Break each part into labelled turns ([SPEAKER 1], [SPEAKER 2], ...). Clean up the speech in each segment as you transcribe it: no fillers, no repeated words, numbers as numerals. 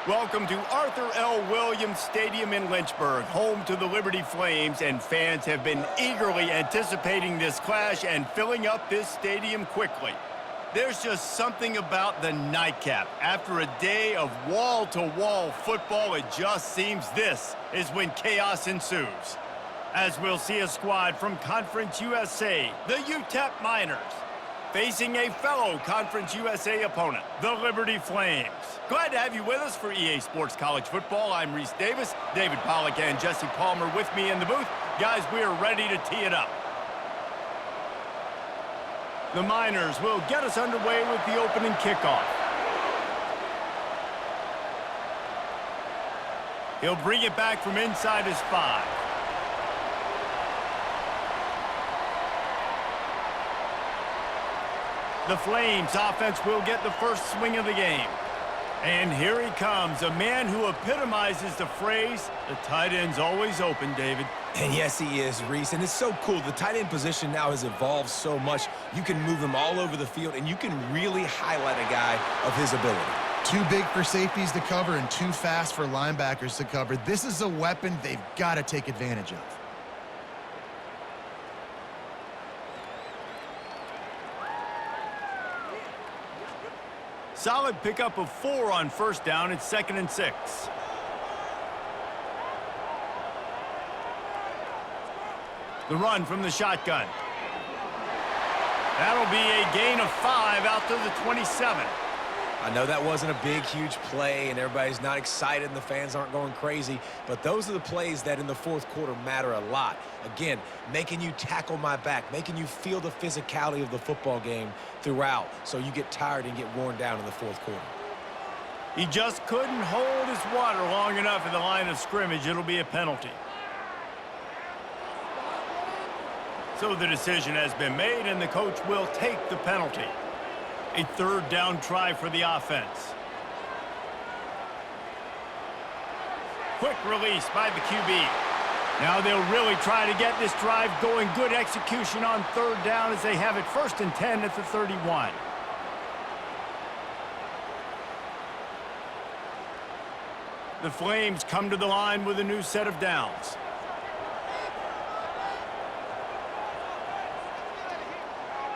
[SPEAKER 1] Welcome to Arthur L. Williams Stadium in Lynchburg, home to the Liberty Flames, and fans have been eagerly anticipating this clash and filling up this stadium quickly. There's just something about the nightcap. After a day of wall-to-wall football, it just seems this is when chaos ensues. As we'll see a squad from Conference USA, the Utep Miners, facing a fellow Conference USA opponent, the Liberty Flames. Glad to have you with us for EA Sports College Football. I'm Reese Davis, David Pollack and Jesse Palmer with me in the booth. Guys, we are ready to tee it up. The Miners will get us underway with the opening kickoff. He'll bring it back from inside his 5. The Flames offense will get the first swing of the game. And here he comes, a man who epitomizes the phrase, the tight end's always open, David.
[SPEAKER 2] And yes, he is, Reese. And it's so cool. The tight end position now has evolved so much. You can move him all over the field, and you can really highlight a guy of his ability.
[SPEAKER 3] Too big for safeties to cover and too fast for linebackers to cover. This is a weapon they've got to take advantage of.
[SPEAKER 1] Solid pickup of 4 on first down. It's 2nd and 6. The run from the shotgun. That'll be a gain of 5 out to the 27.
[SPEAKER 2] I know that wasn't a big, huge play, and everybody's not excited, and the fans aren't going crazy, but those are the plays that in the fourth quarter matter a lot. Again, making you tackle my back, making you feel the physicality of the football game throughout, so you get tired and get worn down in the fourth quarter.
[SPEAKER 1] He just couldn't hold his water long enough in the line of scrimmage. It'll be a penalty. So the decision has been made, and the coach will take the penalty. A 3rd down try for the offense. Quick release by the QB. Now they'll really try to get this drive going. Good execution on 3rd down as they have it 1st and 10 at the 31. The Flames come to the line with a new set of downs.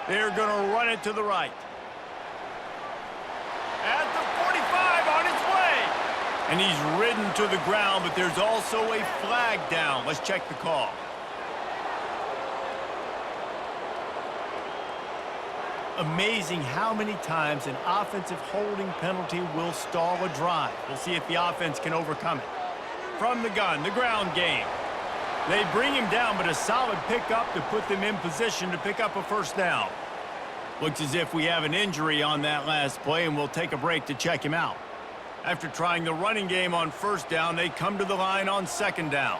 [SPEAKER 1] They're going to run it to the right. At the 45 on its way. And he's ridden to the ground, but there's also a flag down. Let's check the call. Amazing how many times an offensive holding penalty will stall a drive. We'll see if the offense can overcome it. From the gun, the ground game. They bring him down, but a solid pickup to put them in position to pick up a 1st down. Looks as if we have an injury on that last play, and we'll take a break to check him out. After trying the running game on 1st down, they come to the line on 2nd down.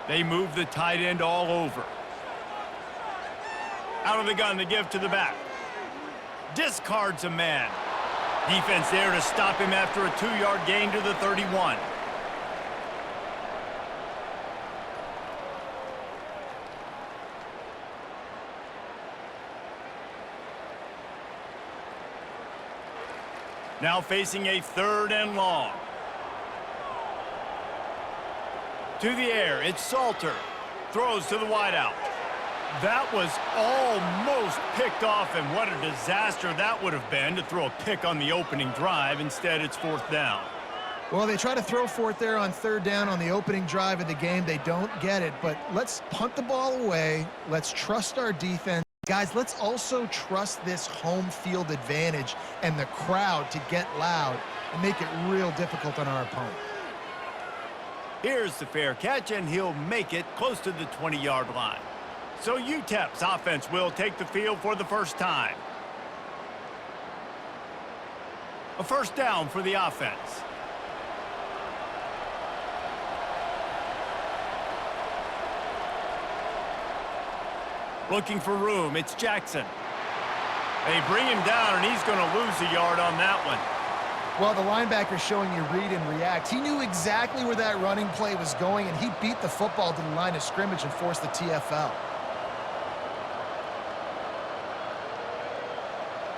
[SPEAKER 1] They move the tight end all over. Out of the gun, they give to the back. Discards a man. Defense there to stop him after a 2-yard gain to the 31. Now facing a 3rd and long. To the air, it's Salter. Throws to the wideout. That was almost picked off, and what a disaster that would have been to throw a pick on the opening drive. Instead, it's 4th down.
[SPEAKER 3] Well, they try to throw for it there on 3rd down on the opening drive of the game. They don't get it, but let's punt the ball away. Let's trust our defense. Guys, let's also trust this home field advantage and the crowd to get loud and make it real difficult on our opponent.
[SPEAKER 1] Here's the fair catch, and he'll make it close to the 20-yard line. So UTEP's offense will take the field for the first time. A 1st down for the offense. Looking for room, it's Jackson. They bring him down, and he's going to lose a yard on that one.
[SPEAKER 3] Well, the linebacker's showing you read and react. He knew exactly where that running play was going, and he beat the football to the line of scrimmage and forced the TFL.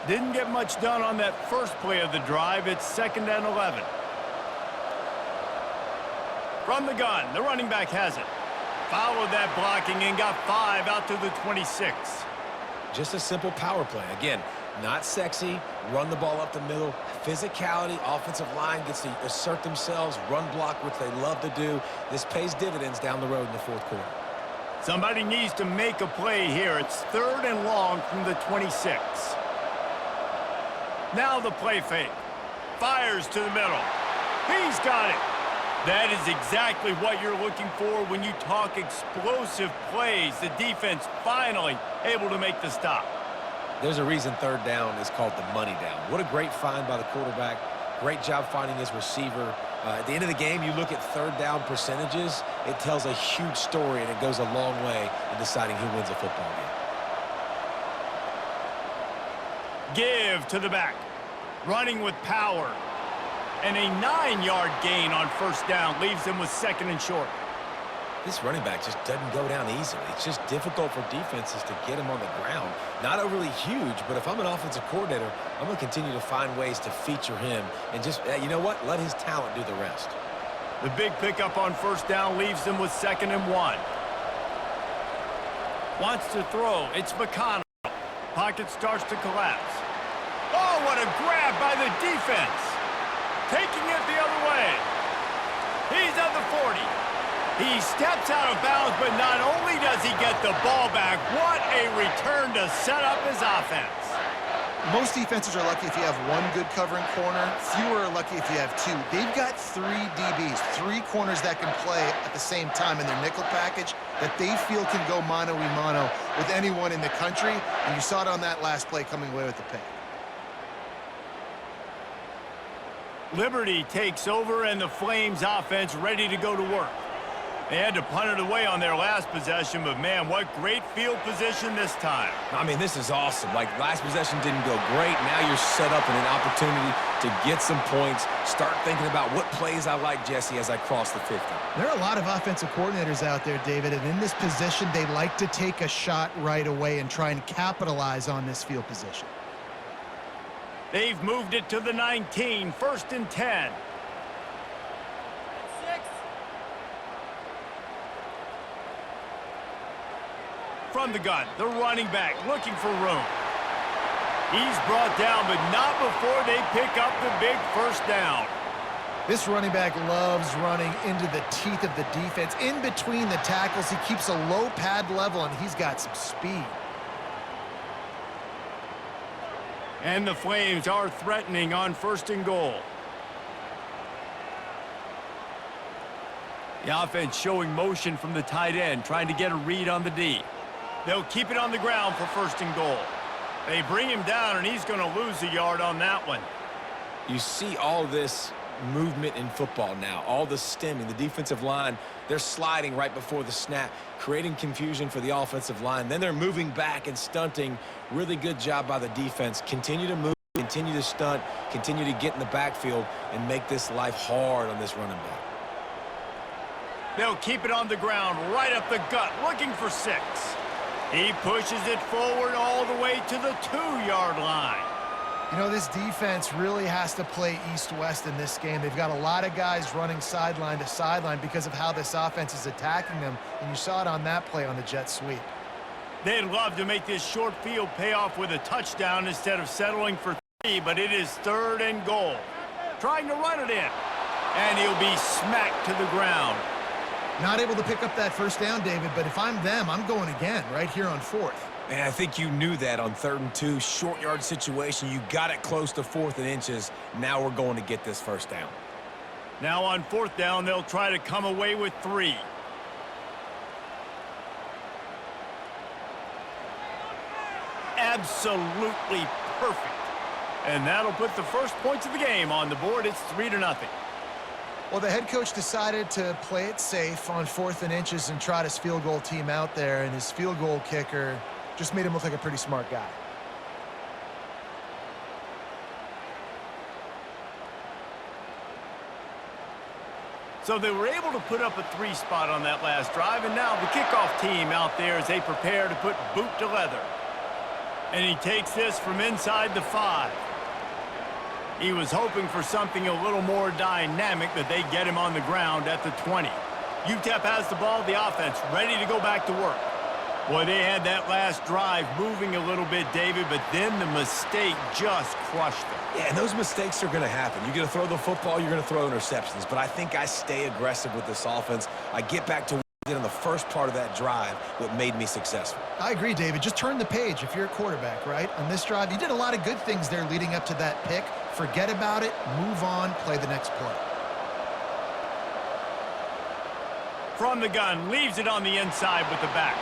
[SPEAKER 1] Didn't get much done on that first play of the drive. It's 2nd and 11. From the gun, the running back has it. Followed that blocking and got 5 out to the 26.
[SPEAKER 2] Just a simple power play. Again, not sexy, run the ball up the middle. Physicality, offensive line gets to assert themselves, run block, which they love to do. This pays dividends down the road in the fourth quarter.
[SPEAKER 1] Somebody needs to make a play here. It's 3rd and long from the 26. Now the play fake. Fires to the middle. He's got it. That is exactly what you're looking for when you talk explosive plays. The defense finally able to make the stop.
[SPEAKER 2] There's a reason 3rd down is called the money down. What a great find by the quarterback. Great job finding his receiver. At the end of the game, you look at 3rd down percentages. It tells a huge story, and it goes a long way in deciding who wins a football game.
[SPEAKER 1] Give to the back. Running with power. And a 9-yard gain on 1st down leaves them with 2nd and short.
[SPEAKER 2] This running back just doesn't go down easily. It's just difficult for defenses to get him on the ground. Not overly huge, but if I'm an offensive coordinator, I'm going to continue to find ways to feature him and just, you know what, let his talent do the rest.
[SPEAKER 1] The big pickup on 1st down leaves them with 2nd and 1. Wants to throw. It's McConnell. Pocket starts to collapse. Oh, what a grab by the defense. Taking it the other way. He's at the 40. He steps out of bounds, but not only does he get the ball back, what a return to set up his offense.
[SPEAKER 3] Most defenses are lucky if you have one good covering corner. Fewer are lucky if you have 2. They've got 3 DBs, 3 corners that can play at the same time in their nickel package that they feel can go mano-a-mano with anyone in the country, and you saw it on that last play coming away with the pick.
[SPEAKER 1] Liberty takes over, and the Flames offense ready to go to work. They had to punt it away on their last possession, but man, what great field position this time.
[SPEAKER 2] I mean, this is awesome. Like, last possession didn't go great. Now you're set up in an opportunity to get some points. Start thinking about what plays I like, Jesse, as I cross the 50.
[SPEAKER 3] There are a lot of offensive coordinators out there, David, and in this position, they like to take a shot right away and try and capitalize on this field position.
[SPEAKER 1] They've moved it to the 19, 1st and 10. From the gun, the running back looking for room. He's brought down, but not before they pick up the big 1st down.
[SPEAKER 3] This running back loves running into the teeth of the defense. In between the tackles, he keeps a low pad level, and he's got some speed.
[SPEAKER 1] And the Flames are threatening on 1st and goal. The offense showing motion from the tight end, trying to get a read on the D. They'll keep it on the ground for 1st and goal. They bring him down, and he's going to lose a yard on that one.
[SPEAKER 2] You see all this movement in football now, all the stemming, the defensive line, they're sliding right before the snap, creating confusion for the offensive line. Then they're moving back and stunting. Really good job by the defense. Continue to move, continue to stunt, continue to get in the backfield and make this life hard on this running back.
[SPEAKER 1] They'll keep it on the ground, right up the gut, looking for 6. He pushes it forward all the way to the 2-yard line.
[SPEAKER 3] You know, this defense really has to play east-west in this game. They've got a lot of guys running sideline to sideline because of how this offense is attacking them, and you saw it on that play on the jet sweep.
[SPEAKER 1] They'd love to make this short field pay off with a touchdown instead of settling for 3, but it is 3rd and goal. Trying to run it in, and he'll be smacked to the ground.
[SPEAKER 3] Not able to pick up that 1st down, David, but if I'm them, I'm going again right here on 4th.
[SPEAKER 2] Man, I think you knew that on 3rd and 2, short yard situation. You got it close to 4th and inches. Now we're going to get this 1st down.
[SPEAKER 1] Now on 4th down, they'll try to come away with 3. Absolutely perfect. And that'll put the first points of the game on the board. It's 3-0.
[SPEAKER 3] Well, the head coach decided to play it safe on 4th and inches and trot his field goal team out there, and his field goal kicker just made him look like a pretty smart guy.
[SPEAKER 1] So they were able to put up a 3 spot on that last drive, and now the kickoff team out there as they prepare to put boot to leather. And he takes this from inside the 5. He was hoping for something a little more dynamic, but they get him on the ground at the 20. Utep has the ball, the offense ready to go back to work. Boy, they had that last drive moving a little bit, David, but then the mistake just crushed them.
[SPEAKER 2] Yeah, and those mistakes are going to happen. You're going to throw the football, you're going to throw interceptions. But I think I stay aggressive with this offense. I get back to what I did in the first part of that drive, what made me successful.
[SPEAKER 3] I agree, David. Just turn the page if you're a quarterback, right? On this drive, you did a lot of good things there leading up to that pick. Forget about it, move on, play the next play.
[SPEAKER 1] From the gun, leaves it on the inside with the back.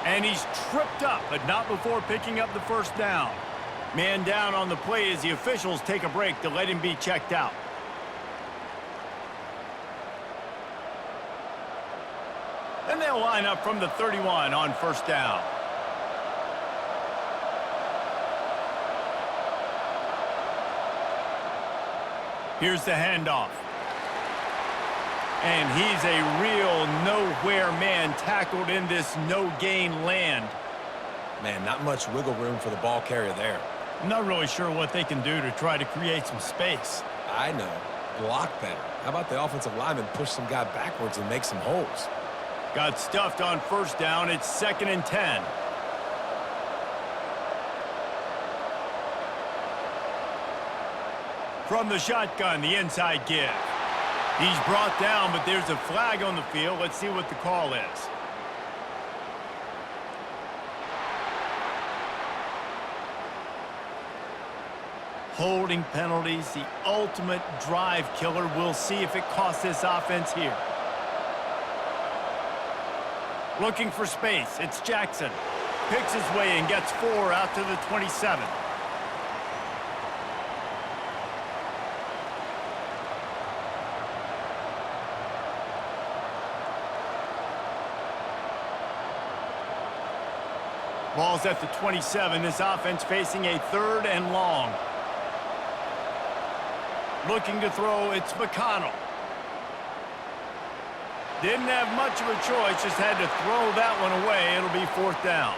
[SPEAKER 1] And he's tripped up, but not before picking up the first down. Man down on the play as the officials take a break to let him be checked out. And they'll line up from the 31 on first down. Here's the handoff. And he's a real nowhere man tackled in this no-gain land.
[SPEAKER 2] Man, not much wiggle room for the ball carrier there.
[SPEAKER 1] I'm not really sure what they can do to try to create some space.
[SPEAKER 2] I know. Block better. How about the offensive lineman push some guy backwards and make some holes?
[SPEAKER 1] Got stuffed on first down. It's 2nd and 10. From the shotgun, the inside give. He's brought down, but there's a flag on the field. Let's see what the call is. Holding penalties, the ultimate drive killer. We'll see if it costs this offense here. Looking for space. It's Jackson. Picks his way and gets 4 out to the 27. Ball's at the 27. This offense facing a 3rd and long. Looking to throw, it's McConnell. Didn't have much of a choice, just had to throw that one away. It'll be 4th down.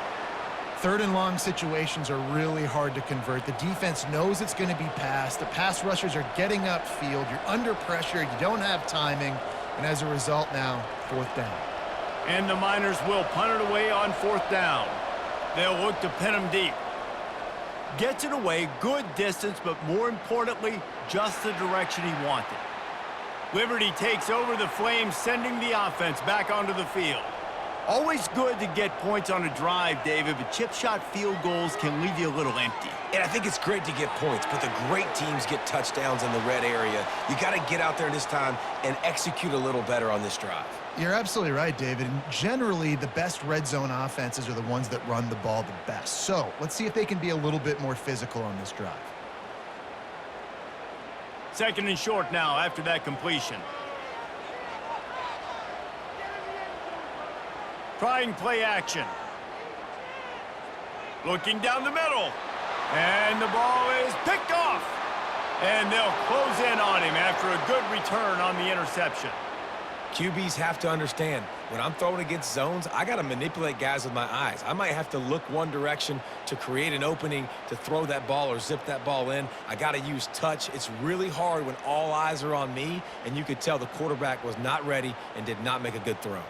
[SPEAKER 3] 3rd and long situations are really hard to convert. The defense knows it's going to be passed. The pass rushers are getting upfield. You're under pressure. You don't have timing. And as a result now, 4th down.
[SPEAKER 1] And the Miners will punt it away on 4th down. They'll look to pin him deep. Gets it away, good distance, but more importantly, just the direction he wanted. Liberty takes over the Flames, sending the offense back onto the field. Always good to get points on a drive, David, but chip shot field goals can leave you a little empty.
[SPEAKER 2] And I think it's great to get points, but the great teams get touchdowns in the red area. You got to get out there this time and execute a little better on this drive.
[SPEAKER 3] You're absolutely right, David. And generally, the best red zone offenses are the ones that run the ball the best. So let's see if they can be a little bit more physical on this drive.
[SPEAKER 1] 2nd and short now after that completion. Trying play action. Looking down the middle. And the ball is picked off. And they'll close in on him after a good return on the interception.
[SPEAKER 2] QBs have to understand, when I'm throwing against zones, I got to manipulate guys with my eyes. I might have to look one direction to create an opening to throw that ball or zip that ball in. I got to use touch. It's really hard when all eyes are on me, and you could tell the quarterback was not ready and did not make a good throw.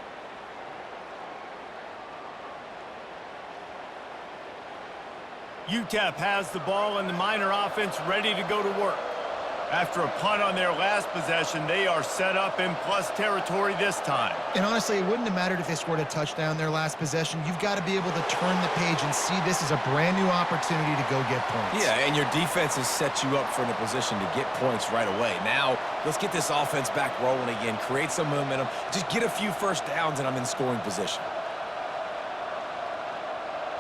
[SPEAKER 1] Utep has the ball and the Miner offense ready to go to work. After a punt on their last possession, they are set up in plus territory this time.
[SPEAKER 3] And honestly, it wouldn't have mattered if they scored a touchdown their last possession. You've got to be able to turn the page and see this as a brand new opportunity to go get points.
[SPEAKER 2] Yeah, and your defense has set you up for a position to get points right away. Now, let's get this offense back rolling again, create some momentum, just get a few first downs, and I'm in scoring position.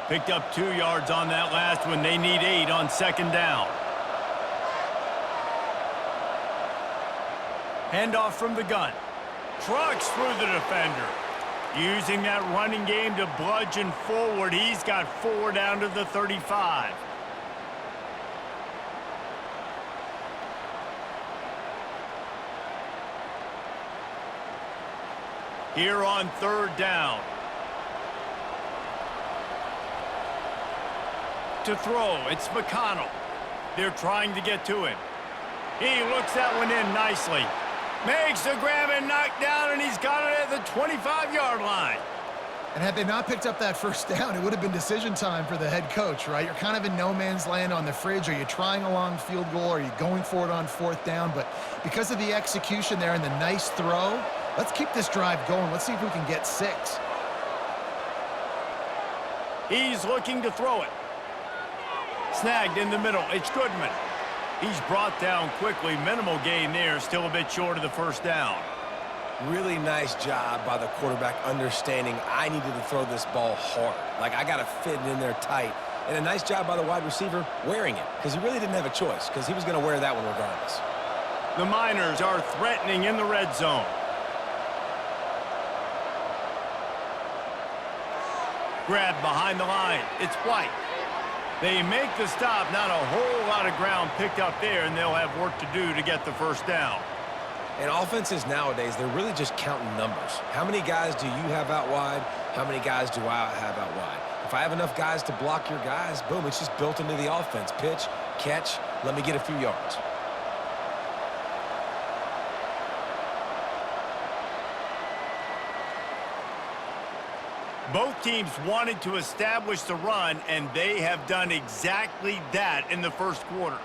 [SPEAKER 1] Picked up 2 yards on that last one. They need 8 on 2nd down. Handoff from the gun. Trucks through the defender. Using that running game to bludgeon forward. He's got 4 down to the 35. Here on 3rd down. To throw, it's McConnell. They're trying to get to him. He looks that one in nicely. Makes the grab and knock down, and he's got it at the 25-yard line.
[SPEAKER 3] And had they not picked up that first down, it would have been decision time for the head coach, right? You're kind of in no man's land on the fridge. Are you trying a long field goal? Are you going for it on fourth down? But because of the execution there and the nice throw, let's keep this drive going. Let's see if we can get 6.
[SPEAKER 1] He's looking to throw it. Snagged in the middle. It's Goodman. He's brought down quickly. Minimal gain there. Still a bit short of the first down.
[SPEAKER 2] Really nice job by the quarterback understanding I needed to throw this ball hard. Like, I got to fit it in there tight. And a nice job by the wide receiver wearing it, because he really didn't have a choice, because he was going to wear that one regardless.
[SPEAKER 1] The Miners are threatening in the red zone. Grab behind the line. It's White. They make the stop. Not a whole lot of ground picked up there, and they'll have work to do to get the first down.
[SPEAKER 2] And offenses nowadays, they're really just counting numbers. How many guys do you have out wide? How many guys do I have out wide? If I have enough guys to block your guys, boom, it's just built into the offense. Pitch, catch, let me get a few yards.
[SPEAKER 1] Both teams wanted to establish the run, and they have done exactly that in the first quarter.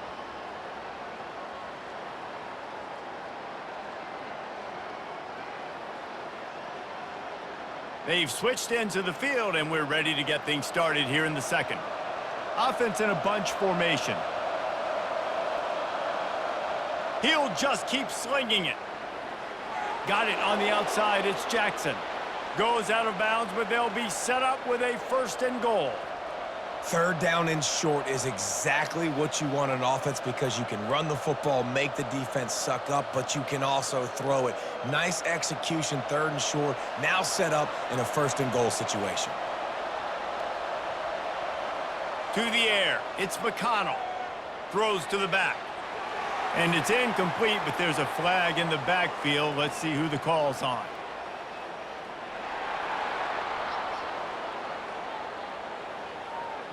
[SPEAKER 1] They've switched into the field, and we're ready to get things started here in the second. Offense in a bunch formation. He'll just keep slinging it. Got it on the outside. It's Jackson. Goes out of bounds, but they'll be set up with a 1st and goal.
[SPEAKER 2] Third down and short is exactly what you want on offense, because you can run the football, make the defense suck up, but you can also throw it. Nice execution, 3rd and short, now set up in a 1st and goal situation.
[SPEAKER 1] To the air, it's McConnell. Throws to the back. And it's incomplete, but there's a flag in the backfield. Let's see who the call's on.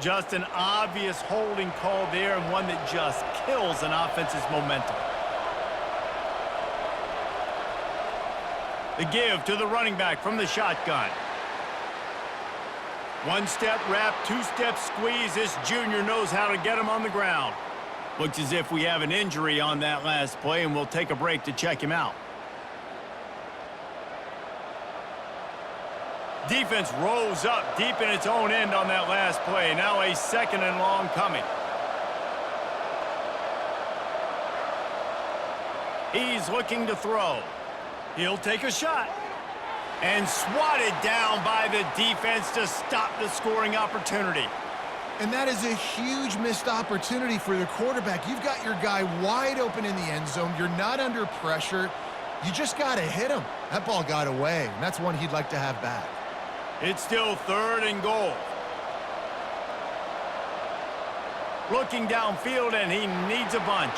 [SPEAKER 1] Just an obvious holding call there, and one that just kills an offense's momentum. The give to the running back from the shotgun. 1-step wrap, 2-step squeeze. This junior knows how to get him on the ground. Looks as if we have an injury on that last play, and we'll take a break to check him out. Defense rolls up deep in its own end on that last play. Now a 2nd and long coming. He's looking to throw. He'll take a shot. And swatted down by the defense to stop the scoring opportunity.
[SPEAKER 3] And that is a huge missed opportunity for the quarterback. You've got your guy wide open in the end zone. You're not under pressure. You just got to hit him. That ball got away, and that's one he'd like to have back.
[SPEAKER 1] It's still 3rd and goal. Looking downfield, and he needs a bunch.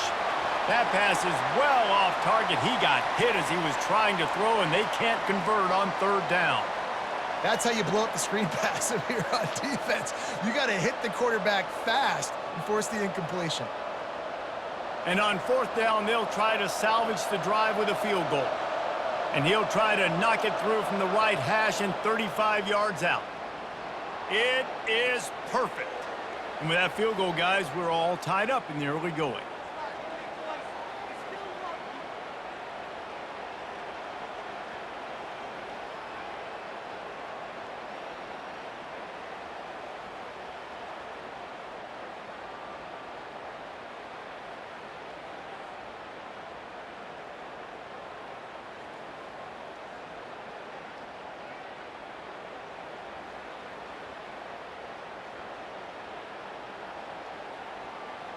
[SPEAKER 1] That pass is well off target. He got hit as he was trying to throw, and they can't convert on 3rd down.
[SPEAKER 3] That's how you blow up the screen pass if you're on defense. You got to hit the quarterback fast and force the incompletion.
[SPEAKER 1] And on 4th down, they'll try to salvage the drive with a field goal. And he'll try to knock it through from the right hash and 35 yards out. It is perfect. And with that field goal, guys, we're all tied up in the early going.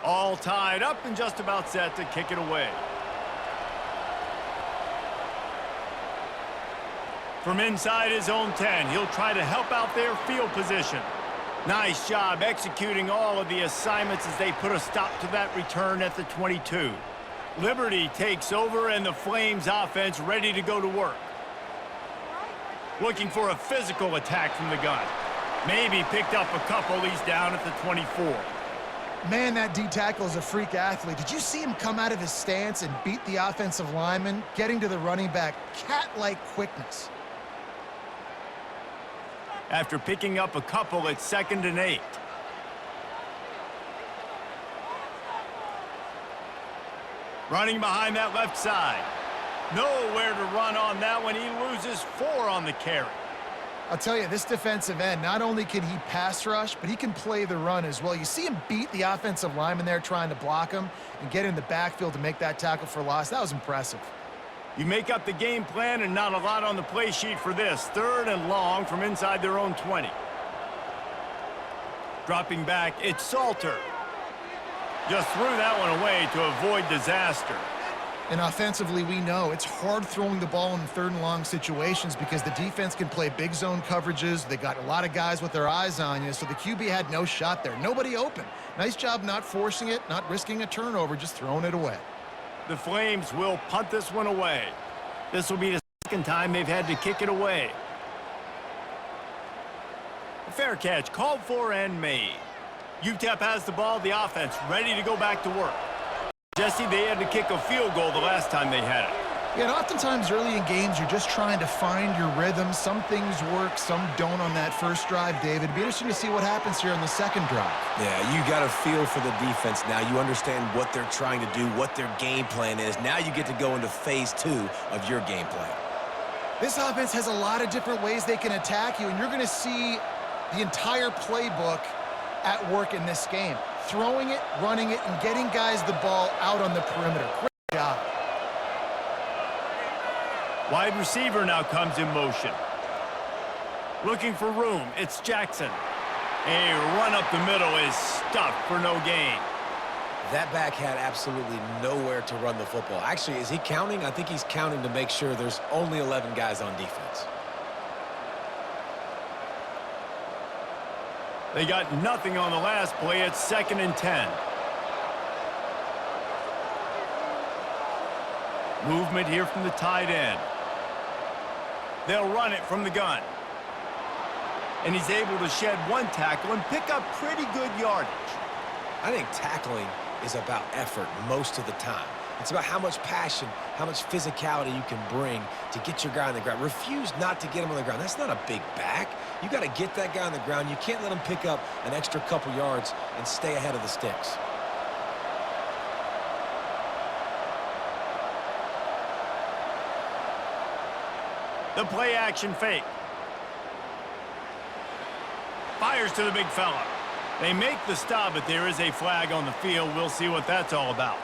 [SPEAKER 1] All tied up and just about set to kick it away. From inside his own 10, he'll try to help out their field position. Nice job executing all of the assignments as they put a stop to that return at the 22. Liberty takes over, and the Flames offense ready to go to work. Looking for a physical attack from the gun. Maybe picked up a couple. He's down at the 24.
[SPEAKER 3] Man, that D tackle is a freak athlete. Did you see him come out of his stance and beat the offensive lineman, getting to the running back? Cat-like quickness.
[SPEAKER 1] After picking up a couple, it's 2nd and 8. Running behind that left side. Nowhere to run on that one. He loses 4 on the carry.
[SPEAKER 3] I'll tell you, this defensive end, not only can he pass rush, but he can play the run as well. You see him beat the offensive lineman there trying to block him and get in the backfield to make that tackle for loss. That was impressive.
[SPEAKER 1] You make up the game plan and not a lot on the play sheet for this. 3rd and long from inside their own 20. Dropping back, it's Salter. Just threw that one away to avoid disaster.
[SPEAKER 3] And offensively, we know it's hard throwing the ball in 3rd and long situations because the defense can play big zone coverages. They got a lot of guys with their eyes on you, so the QB had no shot there. Nobody open. Nice job not forcing it, not risking a turnover, just throwing it away.
[SPEAKER 1] The Flames will punt this one away. This will be the 2nd time they've had to kick it away. A fair catch called for and made. Utep has the ball, the offense ready to go back to work. Jesse, they had to kick a field goal the last time they had it.
[SPEAKER 3] Yeah, and oftentimes early in games, you're just trying to find your rhythm. Some things work, some don't on that first drive, David. It'd be interesting to see what happens here on the 2nd drive.
[SPEAKER 2] Yeah, you got a feel for the defense now. You understand what they're trying to do, what their game plan is. Now you get to go into phase 2 of your game plan.
[SPEAKER 3] This offense has a lot of different ways they can attack you, and you're going to see the entire playbook at work in this game. Throwing it, running it, and getting guys the ball out on the perimeter. Great job.
[SPEAKER 1] Wide receiver now comes in motion. Looking for room, it's Jackson. A run up the middle is stuffed for no gain.
[SPEAKER 2] That back had absolutely nowhere to run the football. Actually, is he counting? I think he's counting to make sure there's only 11 guys on defense.
[SPEAKER 1] They got nothing on the last play. It's 2nd and 10. Movement here from the tight end. They'll run it from the gun. And he's able to shed 1 tackle and pick up pretty good yardage.
[SPEAKER 2] I think tackling is about effort most of the time. It's about how much passion, how much physicality you can bring to get your guy on the ground. Refuse not to get him on the ground. That's not a big back. You got to get that guy on the ground. You can't let him pick up an extra couple yards and stay ahead of the sticks.
[SPEAKER 1] The play action fake. Fires to the big fella. They make the stop, but there is a flag on the field. We'll see what that's all about.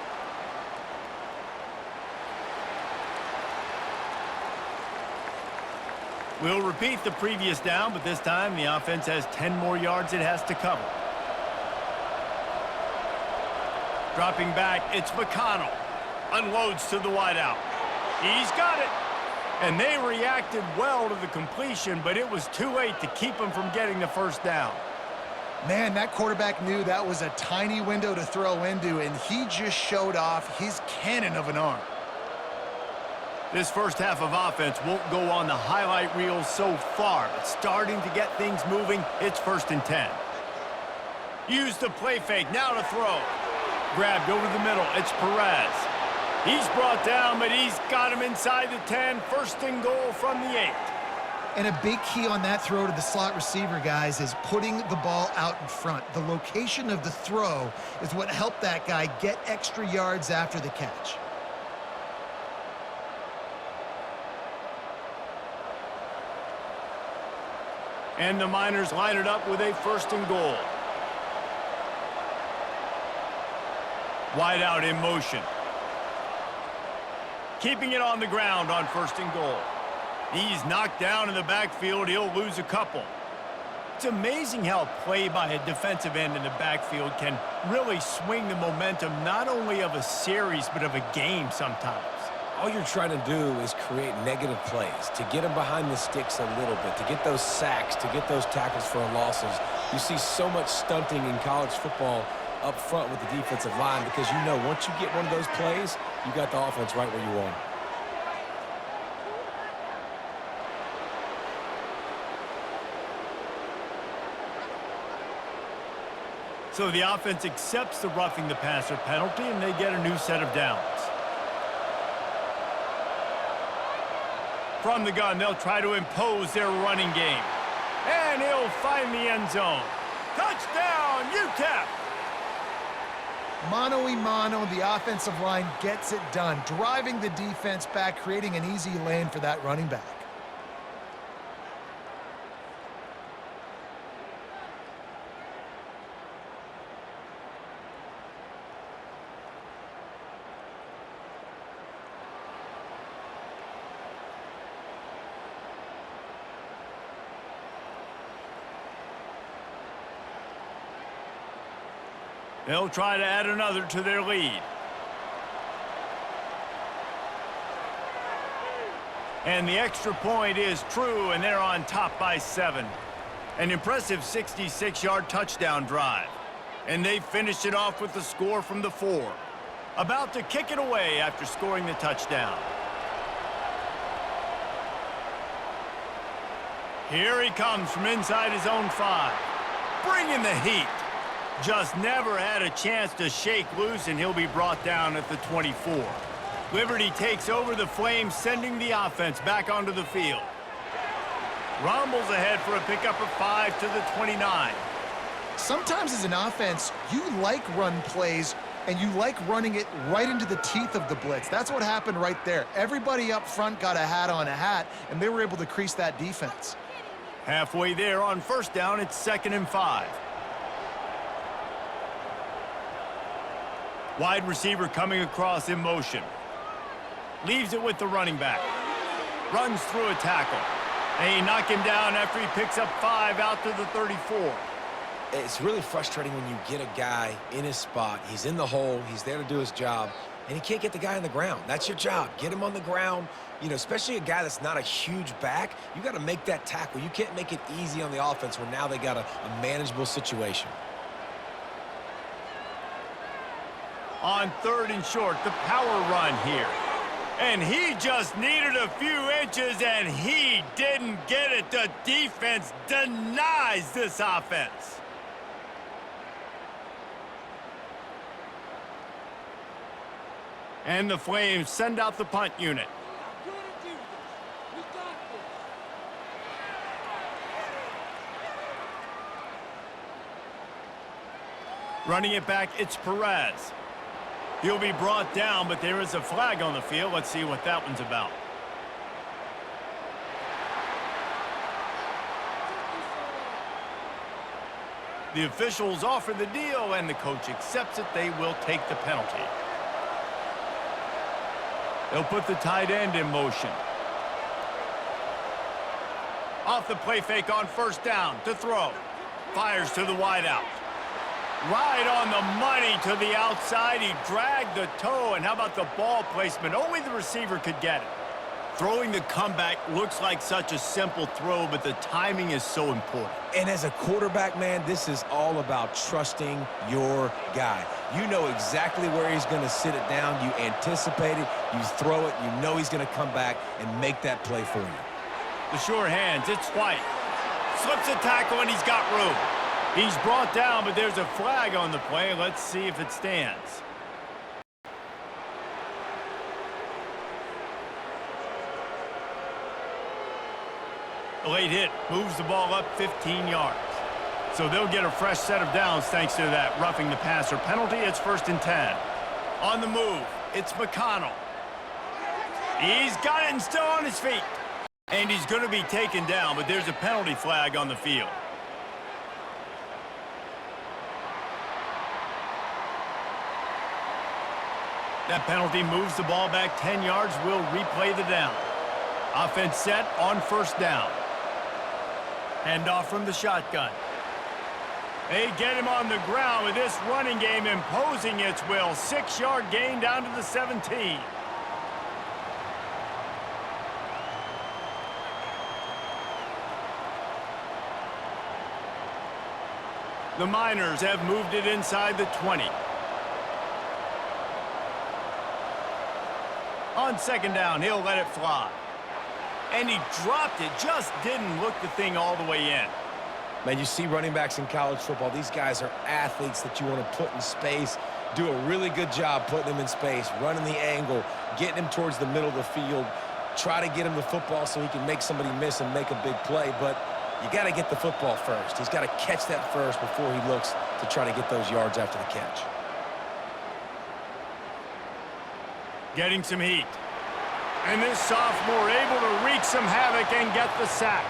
[SPEAKER 1] We'll repeat the previous down, but this time the offense has 10 more yards it has to cover. Dropping back, it's McConnell. Unloads to the wideout. He's got it. And they reacted well to the completion, but it was too late to keep him from getting the first down.
[SPEAKER 3] Man, that quarterback knew that was a tiny window to throw into, and he just showed off his cannon of an arm.
[SPEAKER 1] This first half of offense won't go on the highlight reel so far, but starting to get things moving, it's 1st and 10. Use the play fake, now to throw. Grabbed over the middle, it's Perez. He's brought down, but he's got him inside the 10, 1st and goal from the 8.
[SPEAKER 3] And a big key on that throw to the slot receiver, guys, is putting the ball out in front. The location of the throw is what helped that guy get extra yards after the catch.
[SPEAKER 1] And the Miners line it up with a 1st and goal. Wide out in motion. Keeping it on the ground on 1st and goal. He's knocked down in the backfield. He'll lose a couple. It's amazing how play by a defensive end in the backfield can really swing the momentum not only of a series but of a game sometimes.
[SPEAKER 2] All you're trying to do is create negative plays, to get them behind the sticks a little bit, to get those sacks, to get those tackles for losses. You see so much stunting in college football up front with the defensive line because you know once you get one of those plays, you got the offense right where you want it.
[SPEAKER 1] So the offense accepts the roughing the passer penalty, and they get a new set of downs. From the gun, they'll try to impose their running game. And he'll find the end zone. Touchdown, Utep!
[SPEAKER 3] Mano-a-mano, the offensive line gets it done, driving the defense back, creating an easy lane for that running back.
[SPEAKER 1] They'll try to add another to their lead. And the extra point is true, and they're on top by 7. An impressive 66-yard touchdown drive. And they finished it off with the score from the 4. About to kick it away after scoring the touchdown. Here he comes from inside his own 5. Bringing the heat. Just never had a chance to shake loose, and he'll be brought down at the 24. Liberty takes over the Flames, sending the offense back onto the field. Rumbles ahead for a pickup of 5 to the 29.
[SPEAKER 3] Sometimes as an offense, you like run plays, and you like running it right into the teeth of the blitz. That's what happened right there. Everybody up front got a hat on a hat, and they were able to crease that defense.
[SPEAKER 1] Halfway there on first down, it's 2nd and 5. Wide receiver coming across in motion. Leaves it with the running back. Runs through a tackle. They knock him down after he picks up 5 out to the 34.
[SPEAKER 2] It's really frustrating when you get a guy in his spot. He's in the hole. He's there to do his job, and he can't get the guy on the ground. That's your job. Get him on the ground. You know, especially a guy that's not a huge back. You got to make that tackle. You can't make it easy on the offense where now they got a manageable situation.
[SPEAKER 1] On 3rd and short, the power run here. And he just needed a few inches, and he didn't get it. The defense denies this offense. And the Flames send out the punt unit. Running it back, it's Perez. He'll be brought down, but there is a flag on the field. Let's see what that one's about. The officials offer the deal, and the coach accepts it. They will take the penalty. They'll put the tight end in motion. Off the play fake on first down to throw. Fires to the wideout. Right on the money to the outside. He dragged the toe, and how about the ball placement? Only the receiver could get it. Throwing the comeback looks like such a simple throw, but the timing is so important.
[SPEAKER 2] And as a quarterback, man, this is all about trusting your guy. You know exactly where he's going to sit it down. You anticipate it. You throw it. You know he's going to come back and make that play for you.
[SPEAKER 1] The sure hands, it's White. Slips a tackle, and he's got room. He's brought down, but there's a flag on the play. Let's see if it stands. A late hit moves the ball up 15 yards. So they'll get a fresh set of downs thanks to that roughing the passer penalty. It's 1st and 10. On the move, it's McConnell. He's got it and still on his feet. And he's going to be taken down, but there's a penalty flag on the field. That penalty moves the ball back 10 yards. We'll replay the down. Offense set on first down. Handoff from the shotgun. They get him on the ground with this running game imposing its will. 6-yard gain down to the 17. The Miners have moved it inside the 20. On 2nd down, he'll let it fly. And he dropped it, just didn't look the thing all the way in.
[SPEAKER 2] Man, you see running backs in college football. These guys are athletes that you want to put in space, do a really good job putting them in space, running the angle, getting him towards the middle of the field, try to get him the football so he can make somebody miss and make a big play. But you got to get the football first. He's got to catch that first before he looks to try to get those yards after the catch.
[SPEAKER 1] Getting some heat. And this sophomore able to wreak some havoc and get the sack.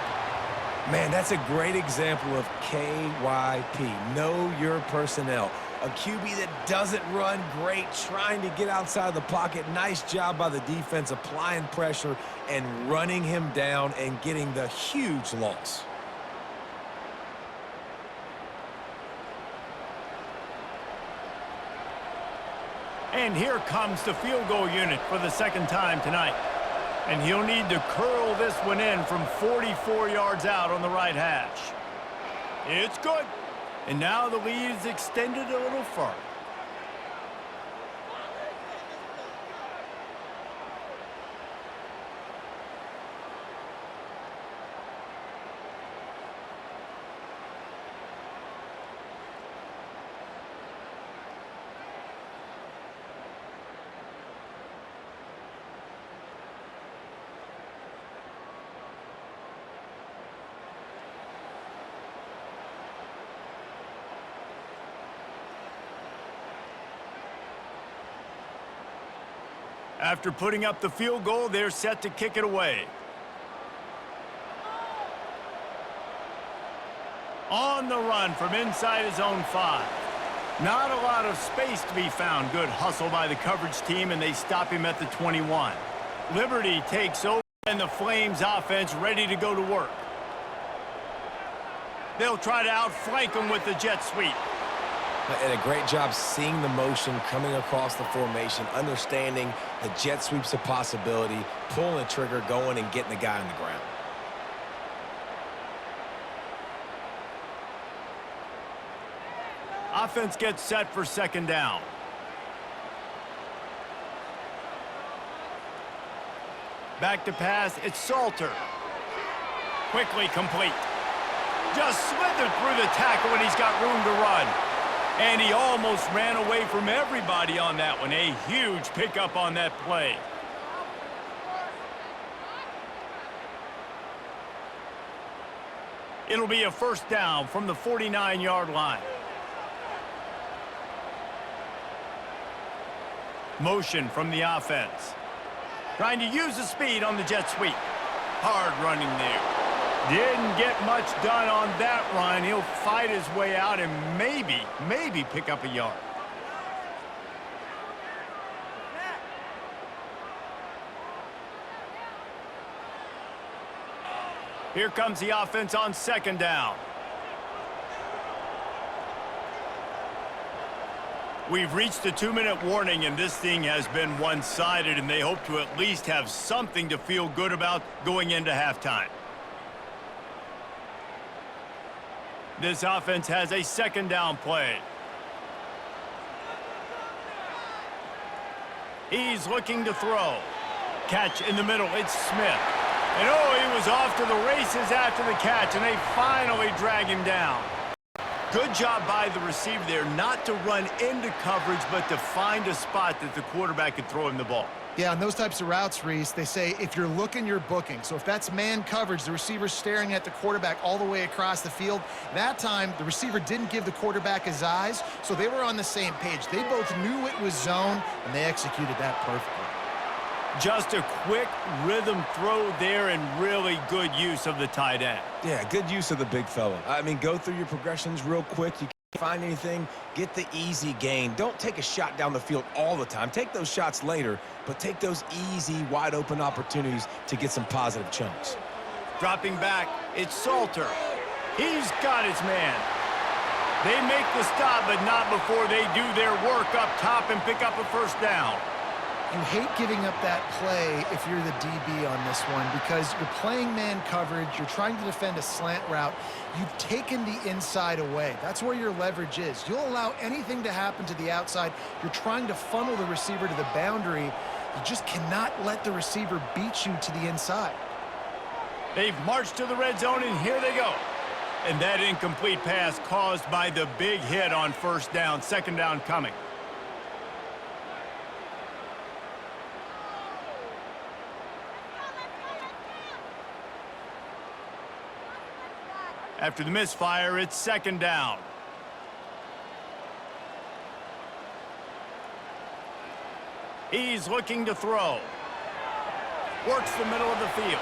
[SPEAKER 2] Man, that's a great example of KYP. Know your personnel. A QB that doesn't run great, trying to get outside the pocket. Nice job by the defense applying pressure and running him down and getting the huge loss.
[SPEAKER 1] And here comes the field goal unit for the second time tonight. And he'll need to curl this one in from 44 yards out on the right hash. It's good. And now the lead is extended a little further. After putting up the field goal, they're set to kick it away. On the run from inside his own 5. Not a lot of space to be found. Good hustle by the coverage team, and they stop him at the 21. Liberty takes over, and the Flames offense ready to go to work. They'll try to outflank him with the jet sweep.
[SPEAKER 2] And a great job seeing the motion coming across the formation, understanding the jet sweep's a possibility, pulling the trigger, going and getting the guy on the ground.
[SPEAKER 1] Offense gets set for second down. Back to pass, it's Salter. Quickly complete. Just slithered through the tackle and he's got room to run. And he almost ran away from everybody on that one. A huge pickup on that play. It'll be a first down from the 49-yard line. Motion from the offense. Trying to use the speed on the jet sweep. Hard running there. Didn't get much done on that run. He'll fight his way out and maybe pick up a yard. Here comes the offense on second down. We've reached the 2-minute warning, and this thing has been one-sided, and they hope to at least have something to feel good about going into halftime. This offense has a second down play. He's looking to throw. Catch in the middle, it's Smith. And oh, he was off to the races after the catch, and they finally drag him down. Good job by the receiver there, not to run into coverage, but to find a spot that the quarterback could throw him the ball.
[SPEAKER 3] Yeah, on those types of routes, Reese, they say if you're looking, you're booking. So if that's man coverage, the receiver's staring at the quarterback all the way across the field. That time, the receiver didn't give the quarterback his eyes, so they were on the same page. They both knew it was zone, and they executed that perfectly.
[SPEAKER 1] Just a quick rhythm throw there and really good use of the tight end.
[SPEAKER 2] Yeah, good use of the big fella. I mean, go through your progressions real quick. You can't find anything, get the easy gain. Don't take a shot down the field all the time. Take those shots later, but take those easy, wide-open opportunities to get some positive chunks.
[SPEAKER 1] Dropping back, it's Salter. He's got his man. They make the stop, but not before they do their work up top and pick up a first down.
[SPEAKER 3] You hate giving up that play if you're the DB on this one because you're playing man coverage, you're trying to defend a slant route, you've taken the inside away. That's where your leverage is. You'll allow anything to happen to the outside. You're trying to funnel the receiver to the boundary. You just cannot let the receiver beat you to the inside.
[SPEAKER 1] They've marched to the red zone, and here they go. And that incomplete pass caused by the big hit on first down. Second down coming. After the misfire, it's second down. He's looking to throw. Works the middle of the field.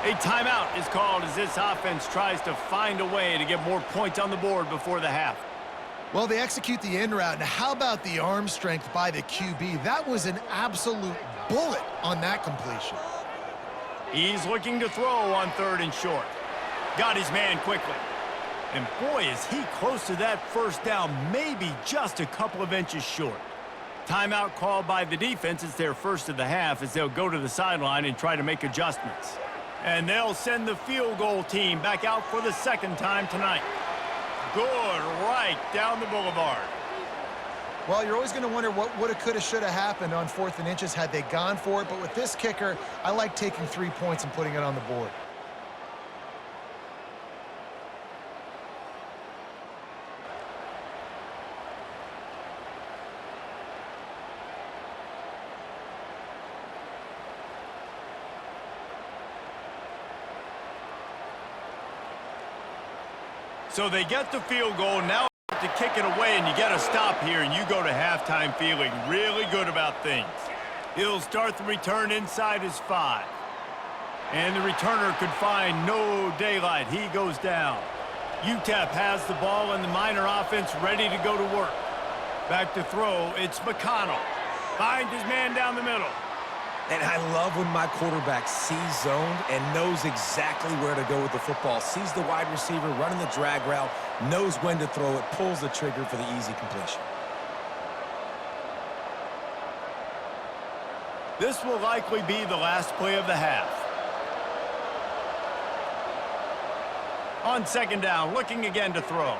[SPEAKER 1] A timeout is called as this offense tries to find a way to get more points on the board before the half.
[SPEAKER 3] Well, they execute the in route. Now, how about the arm strength by the QB? That was an absolute bullet on that completion.
[SPEAKER 1] He's looking to throw on third and short. Got his man quickly. And boy, is he close to that first down, maybe just a couple of inches short. Timeout called by the defense. It's their first of the half as they'll go to the sideline and try to make adjustments. And they'll send the field goal team back out for the second time tonight. Good, right down the boulevard.
[SPEAKER 3] Well, you're always going to wonder what woulda, coulda, shoulda happened on 4th and inches had they gone for it. But with this kicker, I like taking 3 points and putting it on the board.
[SPEAKER 1] So they get the field goal. Now to kick it away, and you get a stop here, and you go to halftime feeling really good about things. He'll start the return inside his 5. And the returner could find no daylight. He goes down. Utep has the ball, and the Miner offense ready to go to work. Back to throw. It's McConnell. Finds his man down the middle.
[SPEAKER 2] And I love when my quarterback sees zoned and knows exactly where to go with the football. Sees the wide receiver running the drag route, knows when to throw it, pulls the trigger for the easy completion.
[SPEAKER 1] This will likely be the last play of the half. On second down, looking again to throw.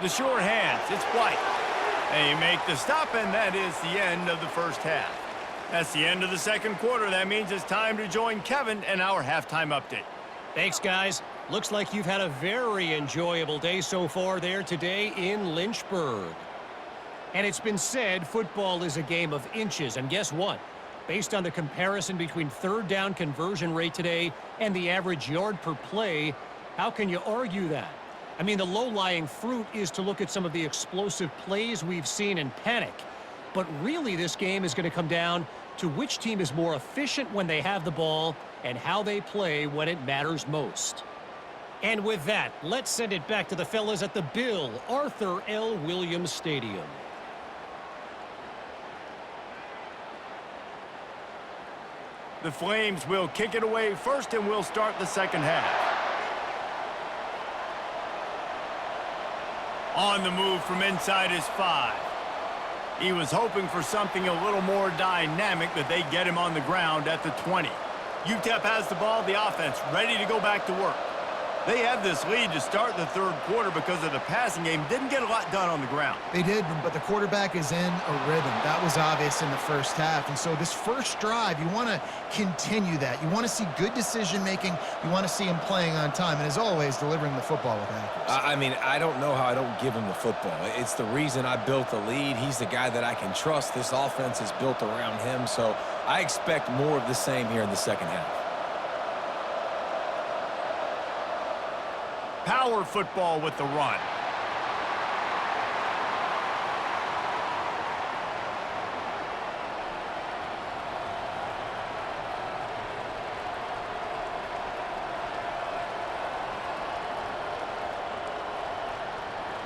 [SPEAKER 1] The sure hands, it's White. They make the stop, and that is the end of the first half. That's the end of the second quarter. That means it's time to join Kevin and our halftime update.
[SPEAKER 4] Thanks, guys. Looks like you've had a very enjoyable day so far there today in Lynchburg. And it's been said football is a game of inches. And guess what? Based on the comparison between third down conversion rate today and the average yard per play, how can you argue that? I mean, the low-lying fruit is to look at some of the explosive plays we've seen and panic. But really, this game is going to come down to which team is more efficient when they have the ball and how they play when it matters most. And with that, let's send it back to the fellas at the Bill Arthur L. Williams Stadium.
[SPEAKER 1] The Flames will kick it away first, and we'll start the second half. On the move from inside his 5. He was hoping for something a little more dynamic, but they get him on the ground at the 20. Utep has the ball, the offense ready to go back to work. They have this lead to start the third quarter because of the passing game. Didn't get a lot done on the ground.
[SPEAKER 3] They did, but the quarterback is in a rhythm. That was obvious in the first half. And so this first drive, you want to continue that. You want to see good decision-making. You want to see him playing on time. And as always, delivering the football with accuracy.
[SPEAKER 2] I mean, I don't know how I don't give him the football. It's the reason I built the lead. He's the guy that I can trust. This offense is built around him. So I expect more of the same here in the second half.
[SPEAKER 1] Power football with the run.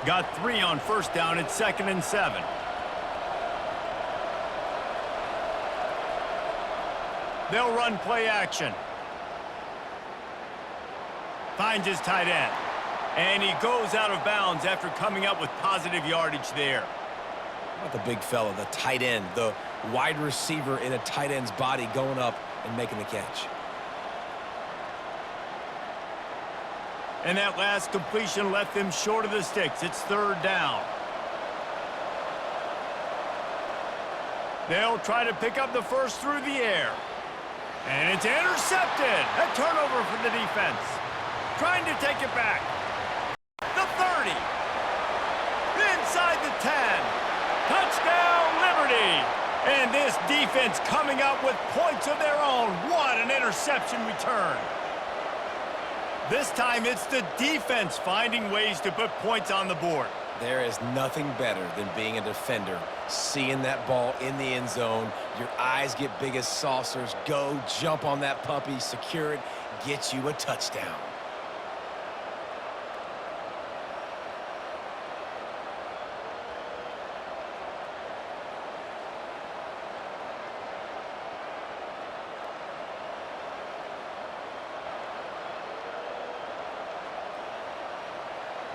[SPEAKER 1] Got 3 on first down. It's 2nd and 7. They'll run play action. Finds his tight end. And he goes out of bounds after coming up with positive yardage there.
[SPEAKER 2] How about the big fella, the tight end, the wide receiver in a tight end's body going up and making the catch.
[SPEAKER 1] And that last completion left them short of the sticks. It's third down. They'll try to pick up the first through the air. And it's intercepted. A turnover for the defense. Trying to take it back. And this defense coming up with points of their own. What an interception return. This time it's the defense finding ways to put points on the board.
[SPEAKER 2] There is nothing better than being a defender, seeing that ball in the end zone. Your eyes get big as saucers. Go, jump on that puppy, secure it, get you a touchdown.